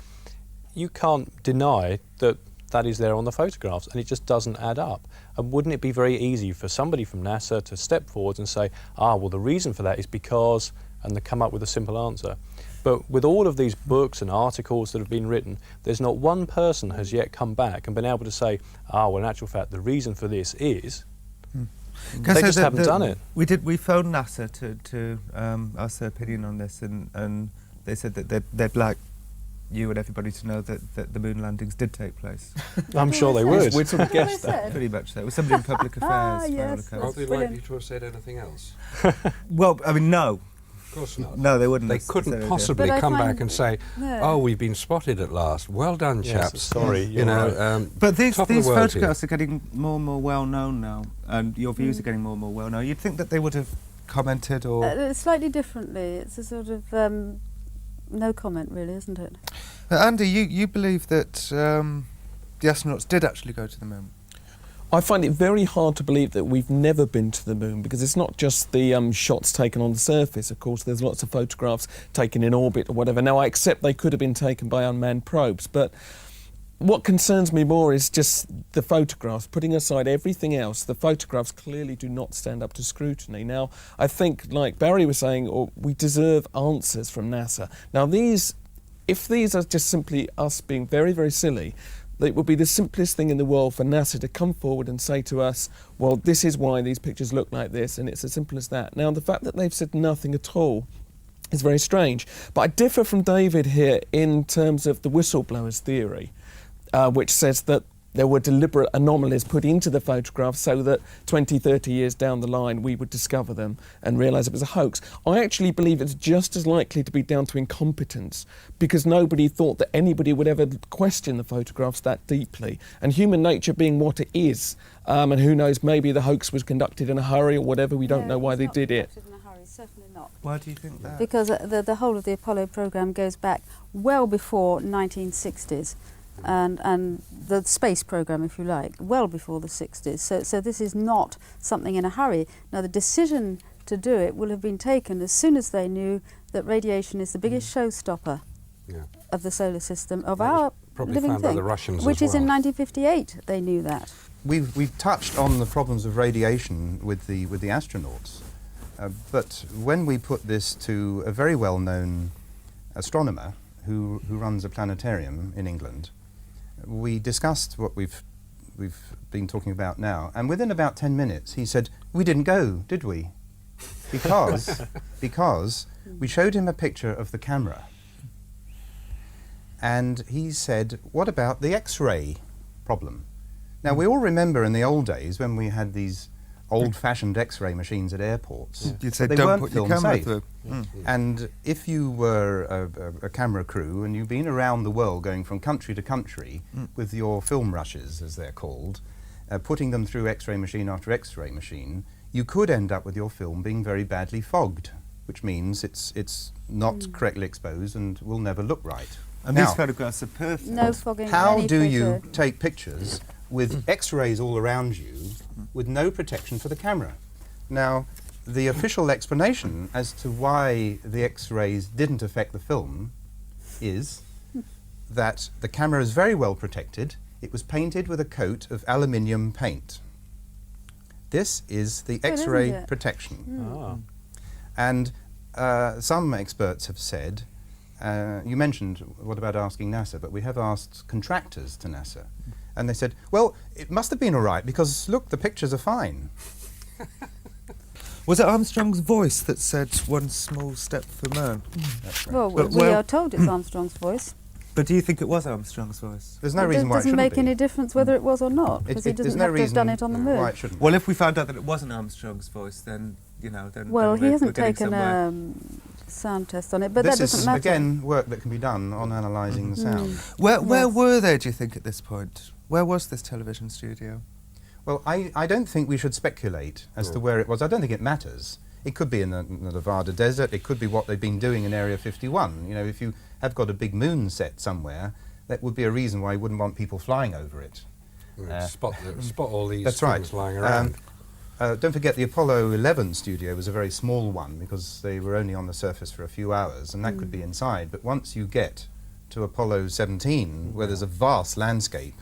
Speaker 3: you can't deny that that is there on the photographs, and it just doesn't add up. And wouldn't it be very easy for somebody from NASA to step forward and say, well, the reason for that is because, and they come up with a simple answer. But with all of these books and articles that have been written, there's not one person has yet come back and been able to say, well, in actual fact, the reason for this is... They just haven't done it.
Speaker 1: We phoned NASA to ask their opinion on this, and they said that they'd like you and everybody to know that the moon landings did take place.
Speaker 3: I'm sure they would.
Speaker 6: We'd sort of guessed that.
Speaker 1: Pretty much so. It was somebody in public affairs.
Speaker 7: yes.
Speaker 5: Are they likely to have said anything else?
Speaker 1: Well, I mean, no.
Speaker 5: Of course not.
Speaker 1: No, they wouldn't.
Speaker 5: They
Speaker 1: have
Speaker 5: couldn't
Speaker 1: said
Speaker 5: possibly
Speaker 7: But I
Speaker 5: come
Speaker 7: find-
Speaker 5: back and say,
Speaker 7: No.
Speaker 5: we've been spotted at last. Well done,
Speaker 3: Yes,
Speaker 5: chaps.
Speaker 3: sorry,
Speaker 5: You
Speaker 3: you're
Speaker 5: know,
Speaker 3: right.
Speaker 1: But these
Speaker 5: top of the world
Speaker 1: photographs are getting more and more well known now, and your views are getting more and more well known. You'd think that they would have commented or...
Speaker 7: Slightly differently. It's a sort of no comment, really, isn't it?
Speaker 1: Andy, you believe that the astronauts did actually go to the moon?
Speaker 6: I find it very hard to believe that we've never been to the moon, because it's not just the shots taken on the surface. Of course, there's lots of photographs taken in orbit or whatever. Now, I accept they could have been taken by unmanned probes, but what concerns me more is just the photographs. Putting aside everything else, the photographs clearly do not stand up to scrutiny. Now, I think, like Barry was saying, we deserve answers from NASA. Now, if these are just simply us being very, very silly, it would be the simplest thing in the world for NASA to come forward and say to us, well, this is why these pictures look like this, and it's as simple as that. Now, the fact that they've said nothing at all is very strange. But I differ from David here in terms of the whistleblower's theory, which says that there were deliberate anomalies put into the photographs so that 20, 30 years down the line we would discover them and realise it was a hoax. I actually believe it's just as likely to be down to incompetence, because nobody thought that anybody would ever question the photographs that deeply. And human nature being what it is, and who knows, maybe the hoax was conducted in a hurry or whatever, we don't know why they did it.
Speaker 7: In a hurry, certainly not.
Speaker 1: Why do you think that?
Speaker 7: Because the whole of the Apollo program goes back well before 1960s. And the space program, if you like, well before the 60s. So this is not something in a hurry. Now, the decision to do it will have been taken as soon as they knew that radiation is the biggest showstopper of the solar system, of our
Speaker 5: probably
Speaker 7: living
Speaker 5: found by
Speaker 7: thing,
Speaker 5: the Russians
Speaker 7: which
Speaker 5: as
Speaker 7: is in
Speaker 5: well.
Speaker 7: 1958. They knew that.
Speaker 2: We've touched on the problems of radiation with the astronauts, but when we put this to a very well-known astronomer who runs a planetarium in England, we discussed what we've been talking about now, and within about 10 minutes he said, "We didn't go, did we?" Because we showed him a picture of the camera, and he said, "What about the X-ray problem?" Now, we all remember in the old days when we had these old-fashioned X-ray machines at airports.
Speaker 1: You'd say
Speaker 2: But they
Speaker 1: don't
Speaker 2: weren't
Speaker 1: put your
Speaker 2: film
Speaker 1: camera
Speaker 2: safe.
Speaker 1: through.
Speaker 2: And if you were a camera crew and you've been around the world going from country to country with your film rushes, as they're called, putting them through X-ray machine after X-ray machine, you could end up with your film being very badly fogged, which means it's not correctly exposed and will never look right.
Speaker 1: And
Speaker 2: Now,
Speaker 1: these photographs are perfect.
Speaker 7: No fogging.
Speaker 2: how
Speaker 7: any
Speaker 2: do
Speaker 7: photo.
Speaker 2: you take pictures with X-rays all around you with no protection for the camera? Now, the official explanation as to why the X-rays didn't affect the film is that the camera is very well protected. It was painted with a coat of aluminium paint. This is the
Speaker 7: Good, isn't
Speaker 2: X-ray
Speaker 7: it?
Speaker 2: protection.
Speaker 3: Ah.
Speaker 2: And some experts have said, you mentioned, what about asking NASA, but we have asked contractors to NASA, and they said, well, it must have been all right, because look, the pictures are fine.
Speaker 1: Was it Armstrong's voice that said one small step for man?
Speaker 2: That's right.
Speaker 7: Well,
Speaker 1: But
Speaker 7: we
Speaker 1: well-
Speaker 7: are told it's Armstrong's voice.
Speaker 1: But do you think it was Armstrong's voice?
Speaker 2: There's no reason why it
Speaker 7: doesn't
Speaker 2: shouldn't
Speaker 7: make
Speaker 2: be.
Speaker 7: any difference whether it was or not, because he
Speaker 2: There's
Speaker 7: doesn't
Speaker 2: no
Speaker 7: have to have done it on the moon.
Speaker 2: why it shouldn't.
Speaker 1: Well, if we found out that it wasn't Armstrong's voice, then, you know, then...
Speaker 7: Well,
Speaker 1: then
Speaker 7: he
Speaker 1: we're
Speaker 7: hasn't
Speaker 1: getting
Speaker 7: taken
Speaker 1: somewhere.
Speaker 7: a sound test on it, but
Speaker 2: this
Speaker 7: that doesn't
Speaker 2: is,
Speaker 7: matter.
Speaker 2: again, work that can be done on analysing the sound.
Speaker 1: Where
Speaker 7: Yes.
Speaker 1: were they, do you think, at this point? Where was this television studio?
Speaker 2: Well, I don't think we should speculate as to where it was. I don't think it matters. It could be in the Nevada desert. It could be what they've been doing in Area 51. You know, if you have got a big moon set somewhere, that would be a reason why you wouldn't want people flying over it.
Speaker 5: Spot all these
Speaker 2: That's
Speaker 5: things
Speaker 2: right.
Speaker 5: lying around.
Speaker 2: Don't forget the Apollo 11 studio was a very small one because they were only on the surface for a few hours, and that could be inside. But once you get to Apollo 17, where there's a vast landscape,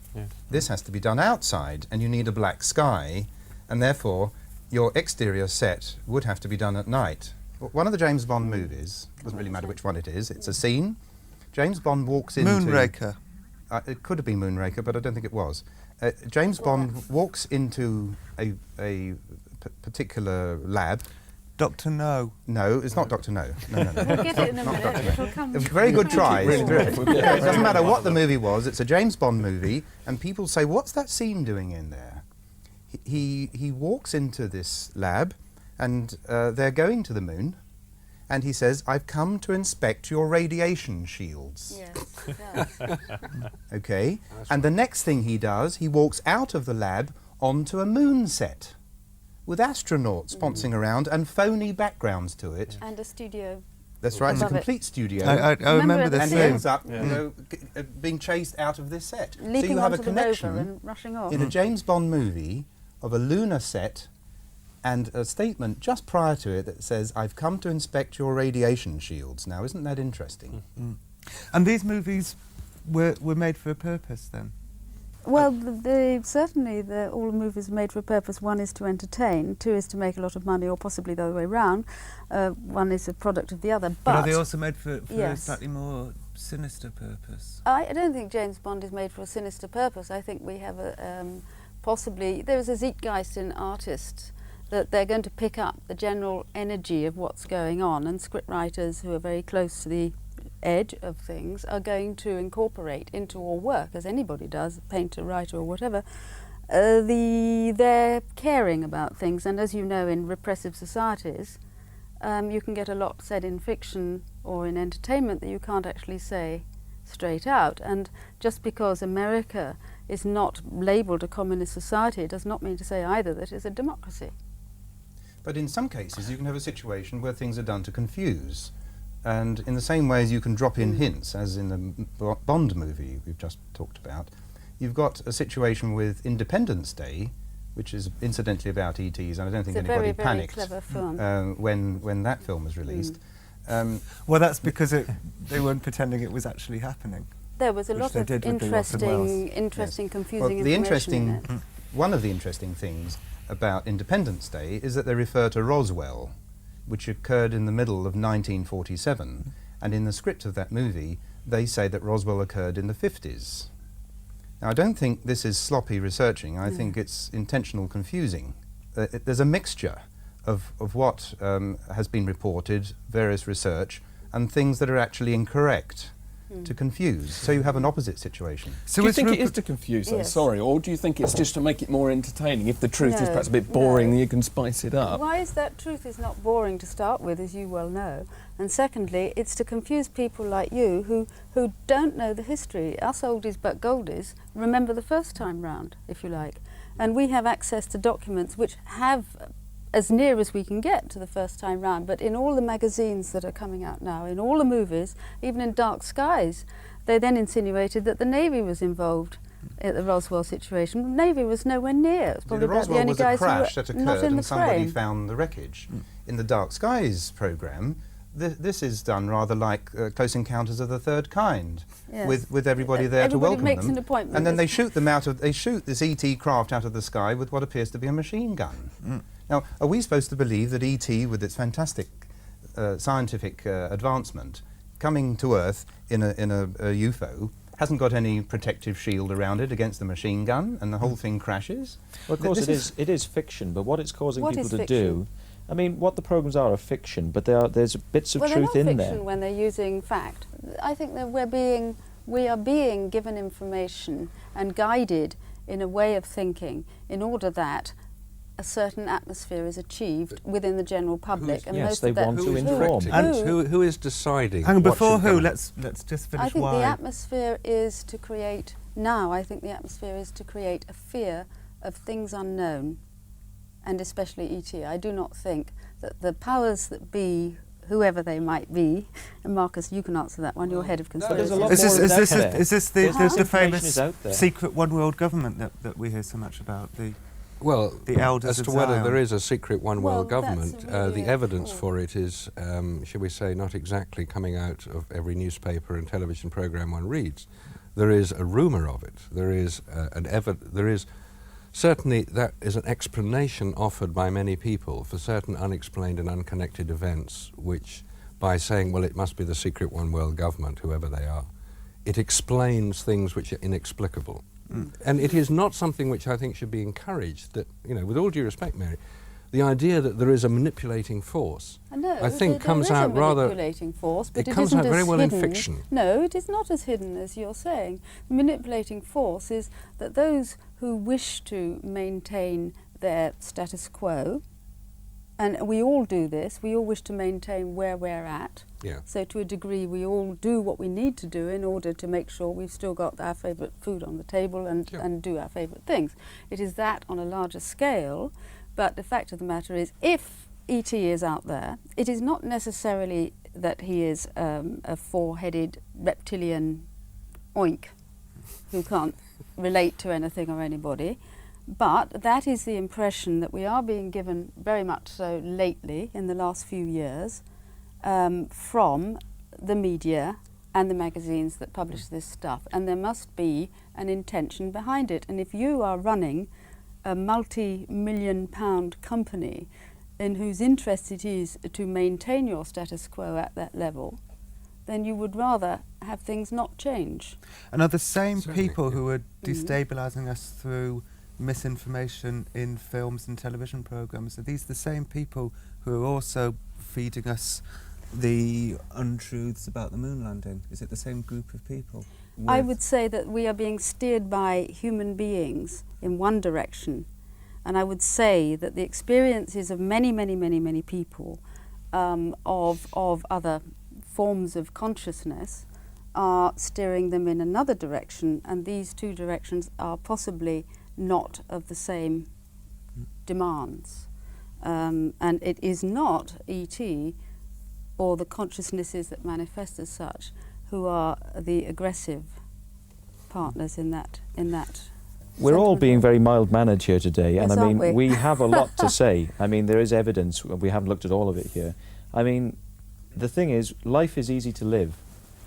Speaker 2: this has to be done outside, and you need a black sky, and therefore your exterior set would have to be done at night. One of the James Bond movies, doesn't really matter which one it is, it's a scene. James Bond walks into...
Speaker 1: Moonraker.
Speaker 2: It could have been Moonraker, but I don't think it was. James Bond walks into a particular lab.
Speaker 1: Dr. No.
Speaker 2: No, it's not Dr. No. No.
Speaker 7: We'll get it in a
Speaker 2: Not
Speaker 7: minute.
Speaker 2: Dr. No.
Speaker 7: It'll come.
Speaker 2: It was a very good try.
Speaker 3: Really
Speaker 2: It
Speaker 3: good.
Speaker 2: doesn't matter what the movie was, it's a James Bond movie, and people say, what's that scene doing in there? He walks into this lab, and they're going to the moon, and he says, I've come to inspect your radiation shields.
Speaker 7: Yes, it does.
Speaker 2: Okay, and the next thing he does, he walks out of the lab onto a moon set with astronauts bouncing around and phony backgrounds to it.
Speaker 7: And a studio.
Speaker 2: That's right, it's a
Speaker 7: Above it.
Speaker 2: complete studio.
Speaker 1: I remember
Speaker 7: at
Speaker 1: this
Speaker 2: and he
Speaker 7: the
Speaker 1: scene.
Speaker 2: ends up, being chased out of this set. so
Speaker 7: Leaping
Speaker 2: you have a
Speaker 7: onto the rover
Speaker 2: connection
Speaker 7: and rushing off.
Speaker 2: in a James Bond movie of a lunar set and a statement just prior to it that says, I've come to inspect your radiation shields. Now, isn't that interesting?
Speaker 1: And these movies were made for a purpose then?
Speaker 7: Well, certainly all the movies are made for a purpose. One is to entertain, two is to make a lot of money, or possibly the other way round. One is a product of the other.
Speaker 1: But are
Speaker 7: But
Speaker 1: they also made for a
Speaker 7: Yes.
Speaker 1: slightly more sinister purpose?
Speaker 7: I don't think James Bond is made for a sinister purpose. I think we have possibly... There is a zeitgeist in artists that they're going to pick up the general energy of what's going on, and scriptwriters who are very close to the edge of things are going to incorporate into all work, as anybody does, painter, writer or whatever, their caring about things. And as you know, in repressive societies, you can get a lot said in fiction or in entertainment that you can't actually say straight out. And just because America is not labelled a communist society, it does not mean to say either that it's a democracy.
Speaker 2: But in some cases, you can have a situation where things are done to confuse. And in the same way as you can drop in hints, as in the Bond movie we've just talked about, you've got a situation with Independence Day, which is incidentally about ETs, and I don't think
Speaker 7: It's a
Speaker 2: anybody
Speaker 7: very, very
Speaker 2: panicked
Speaker 7: clever film.
Speaker 2: when that film was released.
Speaker 1: Well, that's because they weren't pretending it was actually happening.
Speaker 7: There was a
Speaker 1: Which
Speaker 7: lot
Speaker 1: they
Speaker 7: of
Speaker 1: did with the Orson
Speaker 7: interesting,
Speaker 2: Yes.
Speaker 7: confusing
Speaker 2: Well, the
Speaker 7: information in it.
Speaker 2: interesting, one of the interesting things about Independence Day is that they refer to Roswell, which occurred in the middle of 1947, and in the script of that movie they say that Roswell occurred in the 50s. Now, I don't think this is sloppy researching, I think it's intentional confusing. There's a mixture of what has been reported, various research, and things that are actually incorrect. to confuse. So you have an opposite situation.
Speaker 1: So
Speaker 6: do you
Speaker 1: is
Speaker 6: think it
Speaker 1: Rupert-
Speaker 6: is to confuse them,
Speaker 7: Yes.
Speaker 6: sorry, or do you think it's just to make it more entertaining? If the truth is
Speaker 7: No,
Speaker 6: perhaps a bit boring,
Speaker 7: no.
Speaker 6: then you can spice it up.
Speaker 7: Why is that truth is not boring to start with, as you well know? And secondly, it's to confuse people like you who don't know the history. Us oldies but goldies remember the first time round, if you like. And we have access to documents which have as near as we can get to the first time round. But in all the magazines that are coming out now, in all the movies, even in Dark Skies, they then insinuated that the Navy was involved at the Roswell situation. The Navy was nowhere near. It was
Speaker 2: See,
Speaker 7: probably
Speaker 2: the
Speaker 7: about the
Speaker 2: Roswell
Speaker 7: only
Speaker 2: was a
Speaker 7: guys
Speaker 2: crash
Speaker 7: who
Speaker 2: that
Speaker 7: were not
Speaker 2: occurred
Speaker 7: in the
Speaker 2: and somebody
Speaker 7: frame.
Speaker 2: found the wreckage. In the Dark Skies programme, this is done rather like Close Encounters of the Third Kind,
Speaker 7: Yes.
Speaker 2: with everybody there to
Speaker 7: Everybody
Speaker 2: welcome
Speaker 7: makes
Speaker 2: them.
Speaker 7: an appointment.
Speaker 2: And then
Speaker 7: There's-
Speaker 2: they shoot this ET craft out of the sky with what appears to be a machine gun. Now, are we supposed to believe that ET, with its fantastic scientific advancement, coming to Earth in a UFO, hasn't got any protective shield around it against the machine gun, and the whole thing crashes?
Speaker 4: Well, of course,
Speaker 2: This
Speaker 4: it is fiction, but what it's causing
Speaker 7: What
Speaker 4: people
Speaker 7: is
Speaker 4: to
Speaker 7: fiction?
Speaker 4: do, I mean, what the programs are fiction, but there's bits of
Speaker 7: Well,
Speaker 4: truth
Speaker 7: they're not
Speaker 4: in
Speaker 7: fiction
Speaker 4: there.
Speaker 7: when they're using fact. I think that we are being given information and guided in a way of thinking in order that a certain atmosphere is achieved within the general public. And
Speaker 4: Yes,
Speaker 7: most
Speaker 4: they
Speaker 7: of that,
Speaker 4: want to
Speaker 5: Who is
Speaker 4: inform.
Speaker 5: directing
Speaker 1: And
Speaker 5: this? Who is deciding?
Speaker 1: Hang on,
Speaker 5: what
Speaker 1: before
Speaker 5: should
Speaker 1: who,
Speaker 5: come?
Speaker 1: let's just finish
Speaker 7: I think
Speaker 1: why.
Speaker 7: the atmosphere is to create, now I think the atmosphere is to create a fear of things unknown, and especially ET. I do not think that the powers that be, whoever they might be, and Marcus, you can answer that one, you're head of
Speaker 4: there's
Speaker 7: conspiracy.
Speaker 4: a lot
Speaker 1: Is this,
Speaker 4: more
Speaker 1: is
Speaker 4: out
Speaker 1: this,
Speaker 4: there.
Speaker 1: is this
Speaker 4: This
Speaker 1: the
Speaker 4: information
Speaker 1: famous
Speaker 4: is out there.
Speaker 1: secret one world government that we hear so much about?
Speaker 5: Well,
Speaker 1: The elders
Speaker 5: as
Speaker 1: of
Speaker 5: to whether
Speaker 1: Zion.
Speaker 5: there is a secret one world
Speaker 7: Well, that's
Speaker 5: government,
Speaker 7: really
Speaker 5: the evidence
Speaker 7: cool.
Speaker 5: for it is, shall we say, not exactly coming out of every newspaper and television program one reads. There is a rumour of it. There is there is certainly that is an explanation offered by many people for certain unexplained and unconnected events, which, by saying, well, it must be the secret one world government, whoever they are, it explains things which are inexplicable. And it is not something which I think should be encouraged, that, you know, with all due respect, Mary, the idea that there is a manipulating force,
Speaker 7: No,
Speaker 5: I think
Speaker 7: there
Speaker 5: comes
Speaker 7: is a
Speaker 5: out rather...
Speaker 7: manipulating force, but
Speaker 5: it
Speaker 7: it
Speaker 5: comes
Speaker 7: isn't
Speaker 5: out very
Speaker 7: as
Speaker 5: well in
Speaker 7: hidden.
Speaker 5: fiction.
Speaker 7: No, it is not as hidden as you're saying. The manipulating force is that those who wish to maintain their status quo, and we all do this, we all wish to maintain where we're at.
Speaker 5: Yeah.
Speaker 7: So to a degree we all do what we need to do in order to make sure we've still got our favourite food on the table and,
Speaker 5: Sure.
Speaker 7: and do our favourite things. It is that on a larger scale, but the fact of the matter is, if ET is out there, it is not necessarily that he is a four-headed reptilian oink who can't relate to anything or anybody, but that is the impression that we are being given very much so lately in the last few years from the media and the magazines that publish this stuff, and there must be an intention behind it. And if you are running a multi-million pound company in whose interest it is to maintain your status quo at that level, then you would rather have things not change.
Speaker 1: And are the same
Speaker 5: Certainly,
Speaker 1: people
Speaker 5: yeah.
Speaker 1: who are destabilising us through misinformation in films and television programmes, are these the same people who are also feeding us the untruths about the moon landing? Is it the same group of people?
Speaker 7: I would say that we are being steered by human beings in one direction, and I would say that the experiences of many, many, many, many people of other forms of consciousness are steering them in another direction, and these two directions are possibly not of the same demands. And it is not ET or the consciousnesses that manifest as such who are the aggressive partners in that.
Speaker 4: We're all
Speaker 7: sentiment.
Speaker 4: being very mild-mannered here today, and
Speaker 7: Yes,
Speaker 4: I
Speaker 7: aren't
Speaker 4: mean,
Speaker 7: we?
Speaker 4: we have a lot to say. I mean, there is evidence. We haven't looked at all of it here. I mean, the thing is, life is easy to live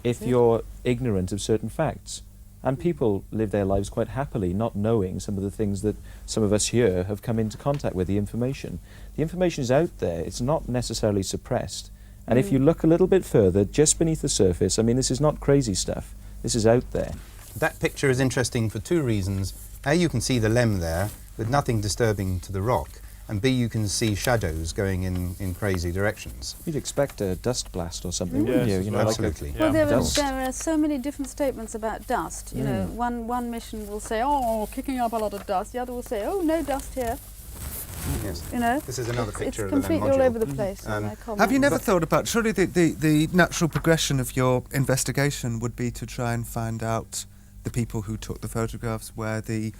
Speaker 4: if you're ignorant of certain facts. And people live their lives quite happily, not knowing some of the things that some of us here have come into contact with, the information. The information is out there. It's not necessarily suppressed. And if you look a little bit further, just beneath the surface, I mean, this is not crazy stuff. This is out there.
Speaker 2: That picture is interesting for two reasons. A, you can see the lem there with nothing disturbing to the rock. and B, you can see shadows going in crazy directions.
Speaker 4: You'd expect a dust blast or something,
Speaker 6: Yes,
Speaker 4: wouldn't you? You know,
Speaker 2: absolutely.
Speaker 7: Well, there
Speaker 4: dust.
Speaker 7: are so many different statements about dust. You know, one mission will say, "Oh, kicking up a lot of dust." The other will say, "Oh, no dust here."
Speaker 2: Yes.
Speaker 7: You know,
Speaker 2: This is another
Speaker 7: it's
Speaker 2: picture of the LUNAR
Speaker 7: completely all
Speaker 2: module.
Speaker 7: over the place. in their comments.
Speaker 1: Have you never thought about, surely the natural progression of your investigation would be to try and find out the people who took the photographs, where the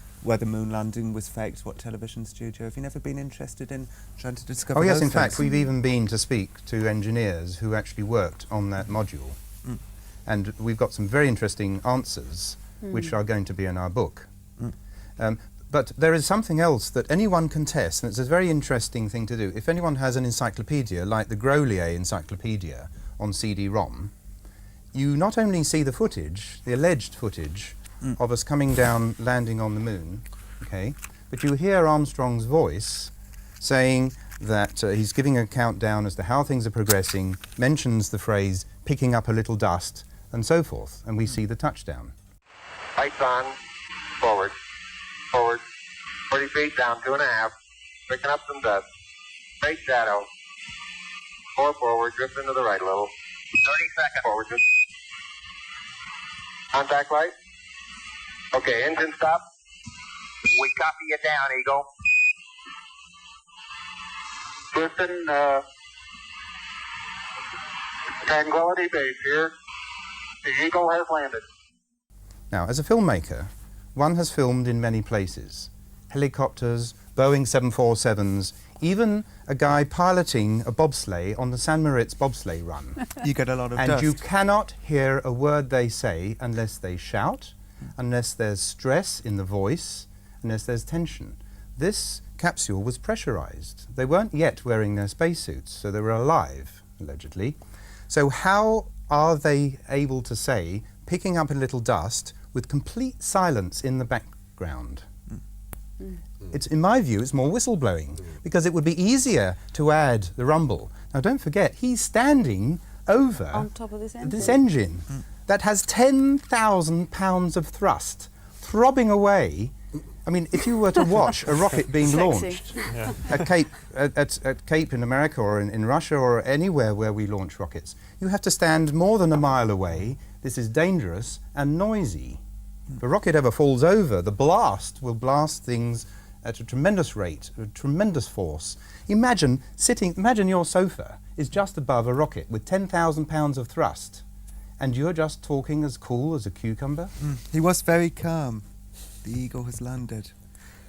Speaker 1: moon landing was faked, what television studio? Have you never been interested in trying to discover
Speaker 2: Oh yes,
Speaker 1: those
Speaker 2: in fact,
Speaker 1: things?
Speaker 2: we've even been to speak to engineers who actually worked on that module. And we've got some very interesting answers, which are going to be in our book. But there is something else that anyone can test, and it's a very interesting thing to do. If anyone has an encyclopedia, like the Grolier Encyclopedia on CD-ROM, you not only see the footage, the alleged footage, of us coming down, landing on the moon, okay, but you hear Armstrong's voice saying that he's giving a countdown as to how things are progressing, mentions the phrase, picking up a little dust, and so forth, and we see the touchdown.
Speaker 8: Lights on, forward, forward, 40 feet down, 2.5, picking up some dust, straight shadow, 4 forward, drifting to the right a little, 30 seconds forward, just contact light. Okay, engine stop. We copy you down, Eagle. Listen, Tranquility Base here. The Eagle has landed.
Speaker 2: Now, as a filmmaker, one has filmed in many places. Helicopters, Boeing 747s, even a guy piloting a bobsleigh on the San Moritz bobsleigh run.
Speaker 1: You get a lot of
Speaker 2: And
Speaker 1: dust.
Speaker 2: you cannot hear a word they say unless they shout, unless there's stress in the voice, unless there's tension. This capsule was pressurized. They weren't yet wearing their spacesuits, so they were alive, allegedly. So how are they able to say, picking up a little dust with complete silence in the background? It's, in my view, it's more whistleblowing, because it would be easier to add the rumble. Now, don't forget, he's standing over
Speaker 7: On top of this engine.
Speaker 2: this engine that has 10,000 pounds of thrust throbbing away. I mean, if you were to watch a rocket being
Speaker 7: Sexy.
Speaker 2: launched at Cape in America or in Russia or anywhere where we launch rockets, you have to stand more than a mile away. This is dangerous and noisy. If a rocket ever falls over, the blast will blast things at a tremendous rate, a tremendous force. Imagine your sofa is just above a rocket with 10,000 pounds of thrust, and you're just talking as cool as a cucumber?
Speaker 1: He was very calm. The Eagle has landed.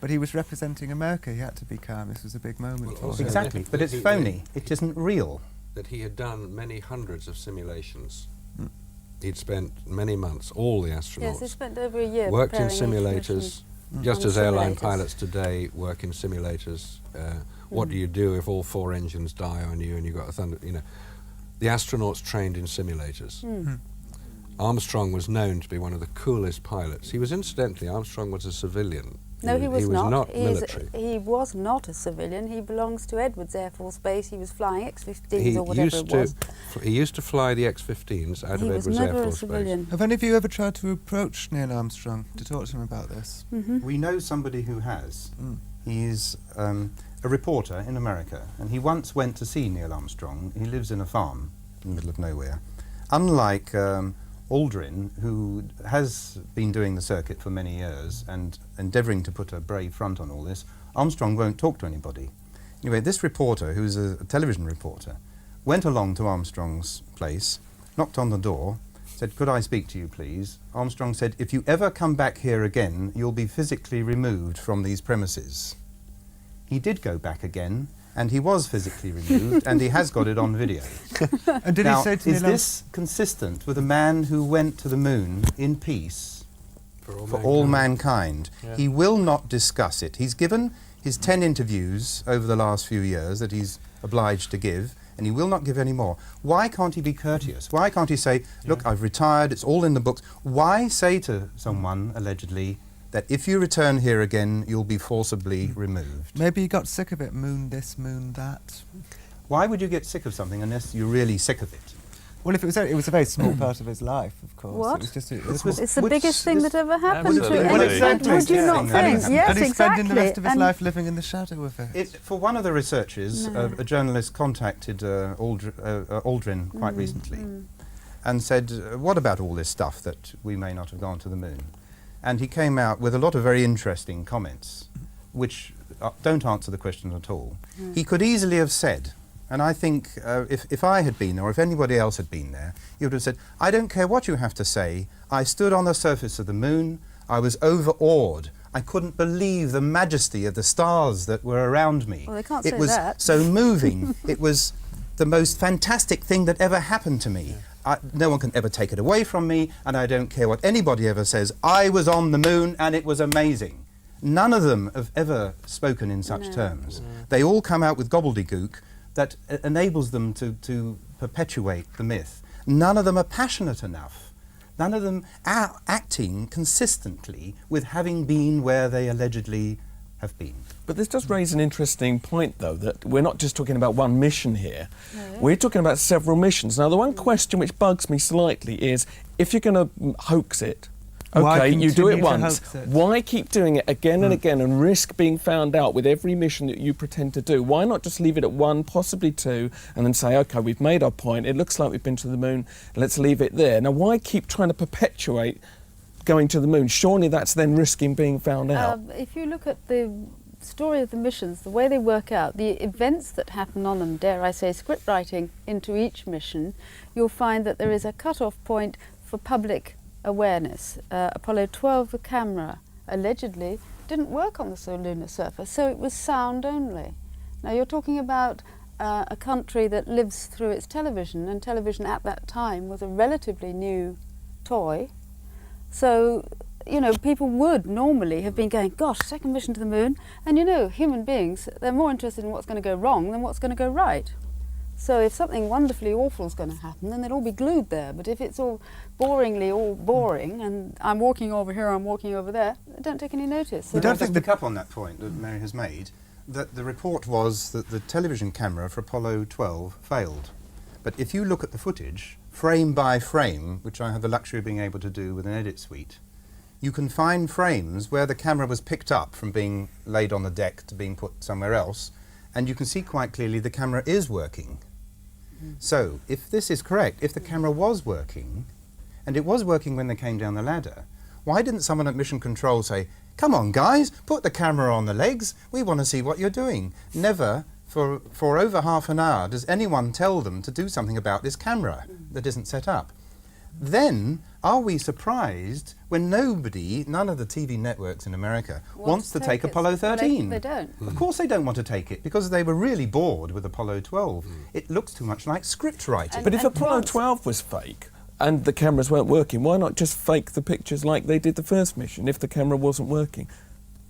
Speaker 1: But he was representing America. He had to be calm. This was a big moment
Speaker 5: Well,
Speaker 1: for
Speaker 5: also
Speaker 1: him.
Speaker 2: Exactly, but it's phony. It isn't real.
Speaker 5: That he had done many hundreds of simulations. He'd spent many months, all the astronauts,
Speaker 7: Yes, they spent over a year
Speaker 5: worked in
Speaker 7: preparing each mission.
Speaker 5: simulators, just
Speaker 7: On
Speaker 5: as airline
Speaker 7: simulators.
Speaker 5: pilots today work in simulators. What do you do if all 4 engines die on you and you've got a thunder, you know? The astronauts trained in simulators. Armstrong was known to be one of the coolest pilots. He was, incidentally, Armstrong was a civilian.
Speaker 7: No, he was not.
Speaker 5: military.
Speaker 7: He was not a civilian. He belongs to Edwards Air Force Base. He was flying X-15s
Speaker 5: He
Speaker 7: or whatever it was.
Speaker 5: he used to fly the X-15s out
Speaker 7: He
Speaker 5: of
Speaker 7: was
Speaker 5: Edwards Air
Speaker 7: never a
Speaker 5: Force Base.
Speaker 7: civilian.
Speaker 1: Have any of you ever tried to approach Neil Armstrong to talk to him about this?
Speaker 2: We know somebody who has. He's a reporter in America, and he once went to see Neil Armstrong. He lives in a farm in the middle of nowhere. Unlike Aldrin, who has been doing the circuit for many years and endeavouring to put a brave front on all this, Armstrong won't talk to anybody. Anyway, this reporter, who's a television reporter, went along to Armstrong's place, knocked on the door, said, "Could I speak to you, please?" Armstrong said, "If you ever come back here again, you'll be physically removed from these premises." He did go back again, and he was physically removed, and he has got it on video.
Speaker 1: And did
Speaker 2: Now,
Speaker 1: he say to
Speaker 2: is
Speaker 1: Neil
Speaker 2: this consistent with a man who went to the moon in peace for all mankind?
Speaker 3: Yeah.
Speaker 2: He will not discuss it. He's given his 10 interviews over the last few years that he's obliged to give, and he will not give any more. Why can't he be courteous? Why can't he say, look, I've retired, it's all in the books? Why say to someone, allegedly, that if you return here again, you'll be forcibly removed?
Speaker 1: Maybe he got sick of it, moon this, moon that.
Speaker 2: Why would you get sick of something unless you're really sick of it?
Speaker 1: Well, if it was a very small part of his life, of course.
Speaker 7: What?
Speaker 1: It was just.
Speaker 7: It's the biggest thing that ever happened to
Speaker 3: Absolutely.
Speaker 7: him.
Speaker 3: Well,
Speaker 1: exactly.
Speaker 7: Would you not think? Yes,
Speaker 1: and he's spending the rest of his
Speaker 7: And
Speaker 1: life living in the shadow of it.
Speaker 2: For one of the researchers,
Speaker 7: No.
Speaker 2: a journalist contacted Aldrin quite recently and said, what about all this stuff that we may not have gone to the moon? And he came out with a lot of very interesting comments, which don't answer the question at all. He could easily have said, and I think if I had been, or if anybody else had been there, he would have said, I don't care what you have to say, I stood on the surface of the moon, I was overawed, I couldn't believe the majesty of the stars that were around me.
Speaker 7: Well, they can't
Speaker 2: it
Speaker 7: say
Speaker 2: was
Speaker 7: that.
Speaker 2: so moving, it was the most fantastic thing that ever happened to me. No one can ever take it away from me, and I don't care what anybody ever says. I was on the moon and it was amazing. None of them have ever spoken in such terms. They all come out with gobbledygook that enables them to perpetuate the myth. None of them are passionate enough. None of them are acting consistently with having been where they allegedly have been.
Speaker 6: But this does raise an interesting point, though, that we're not just talking about one mission here. We're talking about several missions. Now, the one question which bugs me slightly is, if you're going to hoax it,
Speaker 1: Why
Speaker 6: okay, you do it
Speaker 1: continue to
Speaker 6: once.
Speaker 1: hoax it?
Speaker 6: Why keep doing it again and again and risk being found out with every mission that you pretend to do? Why not just leave it at one, possibly two, and then say, OK, we've made our point, it looks like we've been to the moon, let's leave it there. Now, why keep trying to perpetuate going to the moon? Surely that's then risking being found out.
Speaker 7: if you look at the story of the missions, the way they work out, the events that happen on them, dare I say, script writing into each mission, you'll find that there is a cut-off point for public awareness. Apollo 12, the camera, allegedly, didn't work on the lunar surface, so it was sound only. Now you're talking about a country that lives through its television, and television at that time was a relatively new toy. So, you know, people would normally have been going, gosh, second mission to the moon, and you know, human beings, they're more interested in what's going to go wrong than what's going to go right. So if something wonderfully awful is going to happen, then they'll all be glued there. But if it's all boringly all boring, and I'm walking over here, I'm walking over there, they don't take any notice. So
Speaker 2: We don't just pick up on that point that Mary has made, that the report was that the television camera for Apollo 12 failed. But if you look at the footage, frame by frame, which I have the luxury of being able to do with an edit suite, you can find frames where the camera was picked up from being laid on the deck to being put somewhere else, and you can see quite clearly the camera is working. So, if this is correct, if the camera was working, and it was working when they came down the ladder, why didn't someone at Mission Control say, come on guys, put the camera on the legs, we want to see what you're doing? Never, for over half an hour, does anyone tell them to do something about this camera that isn't set up. Then, are we surprised when none of the TV networks in America wants to take Apollo 13?
Speaker 7: They don't.
Speaker 2: Of course they don't want to take it, because they were really bored with Apollo 12. It looks too much like script writing.
Speaker 6: But if Apollo 12 was fake and the cameras weren't working, why not just fake the pictures like they did the first mission if the camera wasn't working?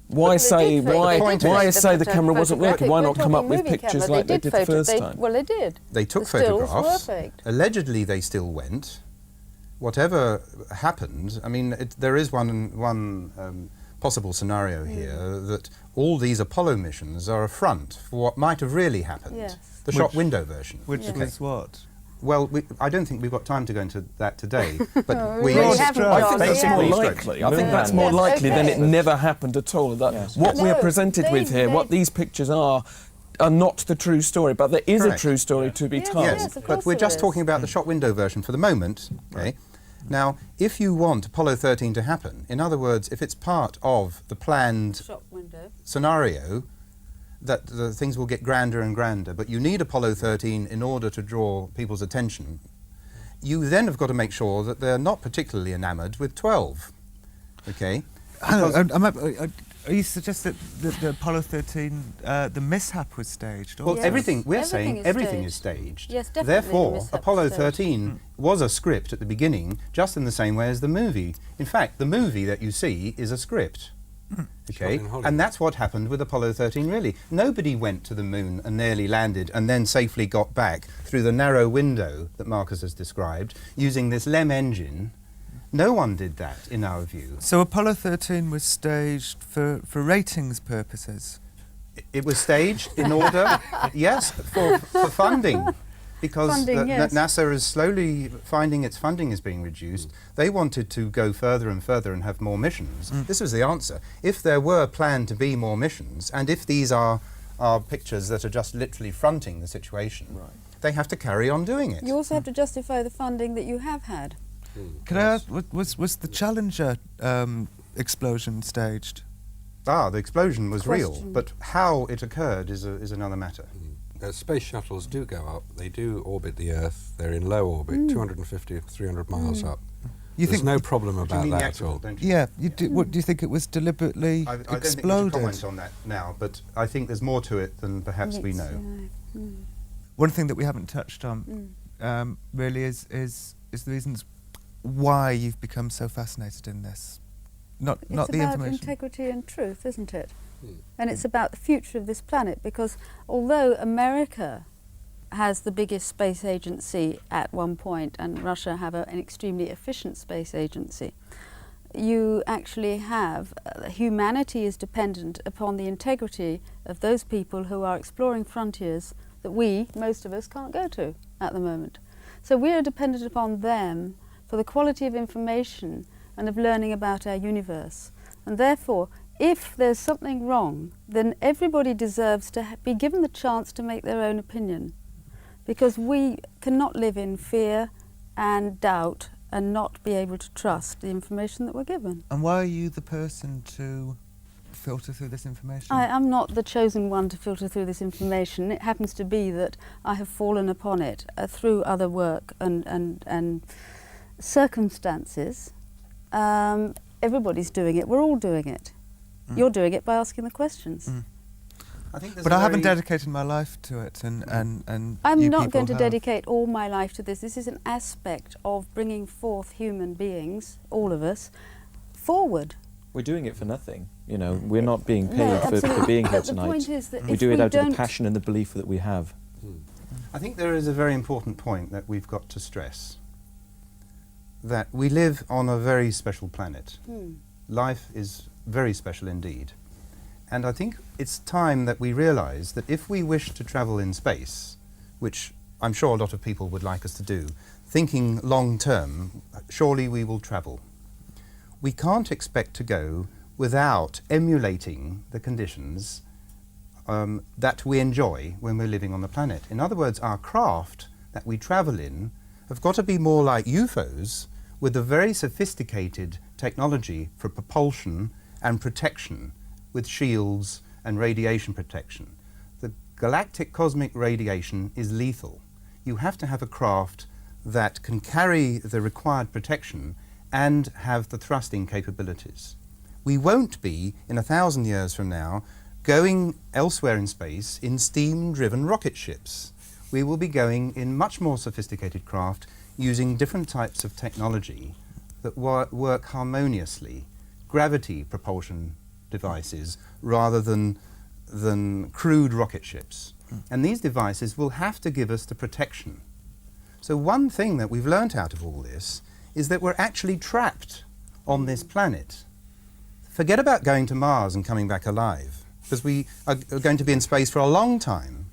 Speaker 6: Why say the camera wasn't working? Why not come up with pictures like they did the first time?
Speaker 7: Well, they did.
Speaker 2: They took
Speaker 7: The stills
Speaker 2: photographs.
Speaker 7: were faked.
Speaker 2: Allegedly, they still went. Whatever happened, I mean, there is one possible scenario here that all these Apollo missions are a front for what might have really happened.
Speaker 7: Yes.
Speaker 2: The shop window version.
Speaker 1: Which was what?
Speaker 2: Well, I don't think we've got time to go into that today. But
Speaker 7: we really haven't,
Speaker 6: I think
Speaker 7: John,
Speaker 6: that's
Speaker 7: yeah.
Speaker 6: more likely. I think that's more likely than it never happened at all. That what we're presented with here, what these pictures are not the true story, but there is a true story to be told.
Speaker 2: Yes, but we're just talking about the shop window version for the moment. Okay. Now, if you want Apollo 13 to happen, in other words, if it's part of the planned
Speaker 7: Shop window
Speaker 2: scenario, that the things will get grander and grander, but you need Apollo 13 in order to draw people's attention, you then have got to make sure that they're not particularly enamoured with 12. Okay?
Speaker 1: Are you suggesting that the Apollo 13, the mishap was staged?
Speaker 2: Well,
Speaker 7: Yes.
Speaker 2: everything, we're
Speaker 7: Everything
Speaker 2: saying
Speaker 7: is
Speaker 2: everything is
Speaker 7: staged.
Speaker 2: staged.
Speaker 7: Yes, definitely the
Speaker 2: Therefore,
Speaker 7: mishap's
Speaker 2: Apollo
Speaker 7: staged.
Speaker 2: 13 was a script at the beginning, just in the same way as the movie. In fact, the movie that you see is a script. Okay,
Speaker 5: Shot in Hollywood.
Speaker 2: and that's what happened with Apollo 13, really. Nobody went to the moon and nearly landed and then safely got back through the narrow window that Marcus has described, using this LEM engine. No one did that, in our view.
Speaker 1: So Apollo 13 was staged for ratings purposes?
Speaker 2: It was staged in order, yes, for funding. Because
Speaker 7: Funding, yes.
Speaker 2: NASA is slowly finding its funding is being reduced. They wanted to go further and further and have more missions. This was the answer. If there were planned to be more missions, and if these are pictures that are just literally fronting the situation, they have to carry on doing it.
Speaker 7: You also have to justify the funding that you have had.
Speaker 1: Can I ask, was the Challenger explosion staged?
Speaker 2: The explosion was real,
Speaker 7: Question.
Speaker 2: but how it occurred is another matter.
Speaker 5: Space shuttles do go up. They do orbit the Earth. They're in low orbit, 250 or 300 miles up. There's no problem
Speaker 2: You
Speaker 5: about
Speaker 2: mean
Speaker 5: that
Speaker 2: the
Speaker 5: at
Speaker 2: accident,
Speaker 5: all.
Speaker 2: don't you?
Speaker 1: Yeah. What do you think it was deliberately
Speaker 2: I don't think we should
Speaker 1: exploded?
Speaker 2: comment on that now, but I think there's more to it than perhaps we know.
Speaker 1: One thing that we haven't touched on really is the reasons why you've become so fascinated in this. Not
Speaker 7: It's
Speaker 1: the
Speaker 7: about
Speaker 1: information.
Speaker 7: integrity and truth, isn't it? And it's about the future of this planet, because although America has the biggest space agency at one point and Russia have an extremely efficient space agency, you actually have humanity is dependent upon the integrity of those people who are exploring frontiers that most of us, can't go to at the moment. So we are dependent upon them for the quality of information and of learning about our universe. And therefore, if there's something wrong, then everybody deserves to be given the chance to make their own opinion, because we cannot live in fear and doubt and not be able to trust the information that we're given.
Speaker 1: And why are you the person to filter through this information?
Speaker 7: I am not the chosen one to filter through this information. It happens to be that I have fallen upon it through other work and circumstances. Everybody's doing it. We're all doing it. You're doing it by asking the questions.
Speaker 2: I think there's
Speaker 1: But
Speaker 2: a
Speaker 1: I haven't
Speaker 2: very-
Speaker 1: dedicated my life to it, and
Speaker 7: I'm
Speaker 1: you
Speaker 7: not
Speaker 1: people
Speaker 7: going to
Speaker 1: have.
Speaker 7: dedicate all my life to this. This is an aspect of bringing forth human beings, all of us, forward.
Speaker 4: We're doing it for nothing. You know, we're not being
Speaker 7: No,
Speaker 4: paid for
Speaker 7: absolutely.
Speaker 4: being here
Speaker 7: But the
Speaker 4: tonight.
Speaker 7: point is that
Speaker 4: We
Speaker 7: if
Speaker 4: do it
Speaker 7: we
Speaker 4: out of the
Speaker 7: don't-
Speaker 4: passion and the belief that we have.
Speaker 2: I think there is a very important point that we've got to stress, that we live on a very special planet. Life is very special indeed. And I think it's time that we realise that if we wish to travel in space, which I'm sure a lot of people would like us to do, thinking long term, surely we will travel. We can't expect to go without emulating the conditions that we enjoy when we're living on the planet. In other words, our craft that we travel in have got to be more like UFOs, with a very sophisticated technology for propulsion and protection, with shields and radiation protection. The galactic cosmic radiation is lethal. You have to have a craft that can carry the required protection and have the thrusting capabilities. We won't be, in 1,000 years from now, going elsewhere in space in steam-driven rocket ships. We will be going in much more sophisticated craft using different types of technology that work harmoniously, gravity propulsion devices rather than crude rocket ships. And these devices will have to give us the protection. So one thing that we've learnt out of all this is that we're actually trapped on this planet. Forget about going to Mars and coming back alive, because we are going to be in space for a long time.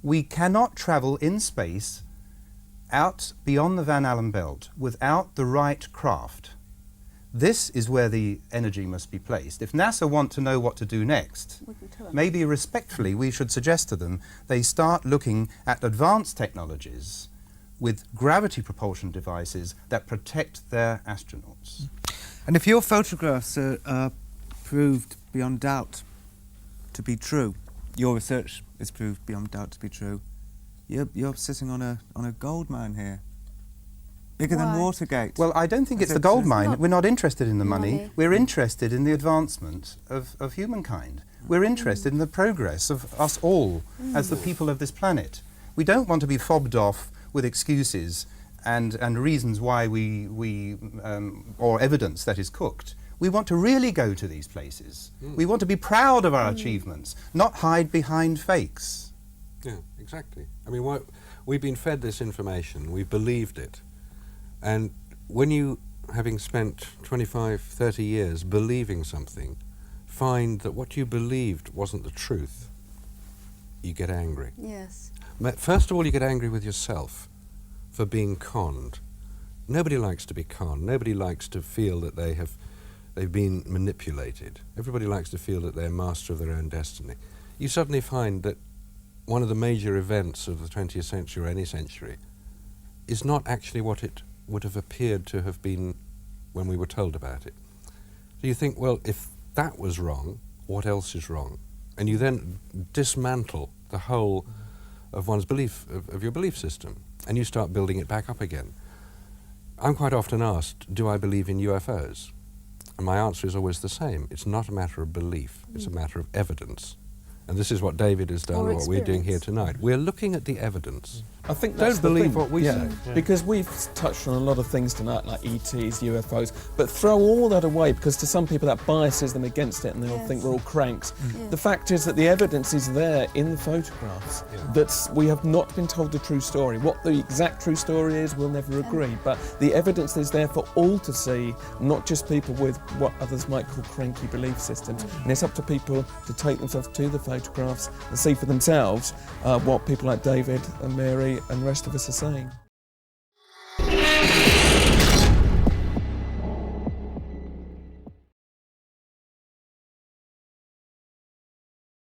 Speaker 2: We cannot travel in space out beyond the Van Allen belt without the right craft. This is where the energy must be placed. If NASA want to know what to do next, maybe respectfully we should suggest to them they start looking at advanced technologies with gravity propulsion devices that protect their astronauts.
Speaker 1: And if your photographs are proved beyond doubt to be true, your research is proved beyond doubt to be true, you're sitting on a gold mine here. Bigger than
Speaker 7: Why?
Speaker 2: Well,
Speaker 1: Watergate.
Speaker 2: I don't think it's the
Speaker 1: It's
Speaker 2: gold
Speaker 1: not
Speaker 2: mine. We're not interested in the money.
Speaker 7: money.
Speaker 2: We're interested in the advancement of humankind. We're interested in the progress of us all as the people of this planet. We don't want to be fobbed off with excuses and reasons why or evidence that is cooked. We want to really go to these places. We want to be proud of our achievements, not hide behind fakes.
Speaker 5: Yeah, exactly. I mean, we've been fed this information, we've believed it. And when you, having spent 25, 30 years believing something, find that what you believed wasn't the truth, you get angry.
Speaker 7: Yes.
Speaker 5: First of all, you get angry with yourself for being conned. Nobody likes to be conned. Nobody likes to feel that they've been manipulated. Everybody likes to feel that they're master of their own destiny. You suddenly find that one of the major events of the 20th century or any century is not actually what it would have appeared to have been when we were told about it. So you think, well, if that was wrong, what else is wrong? And you then dismantle the whole of one's belief, of your belief system, and you start building it back up again. I'm quite often asked, do I believe in UFOs? And my answer is always the same. It's not a matter of belief, it's a matter of evidence. And this is what David has done, or what we're doing here tonight. We're looking at the evidence.
Speaker 6: I think that's
Speaker 5: Don't believe
Speaker 6: the thing.
Speaker 5: what we say.
Speaker 6: Because we've touched on a lot of things tonight, like ETs, UFOs, but throw all that away, because to some people that biases them against it and they'll think we're all cranks. The fact is that the evidence is there in the photographs, that we have not been told the true story. What the exact true story is, we'll never agree, but the evidence is there for all to see, not just people with what others might call cranky belief systems. And it's up to people to take themselves to the photographs and see for themselves what people like David and Mary and the rest of us are saying.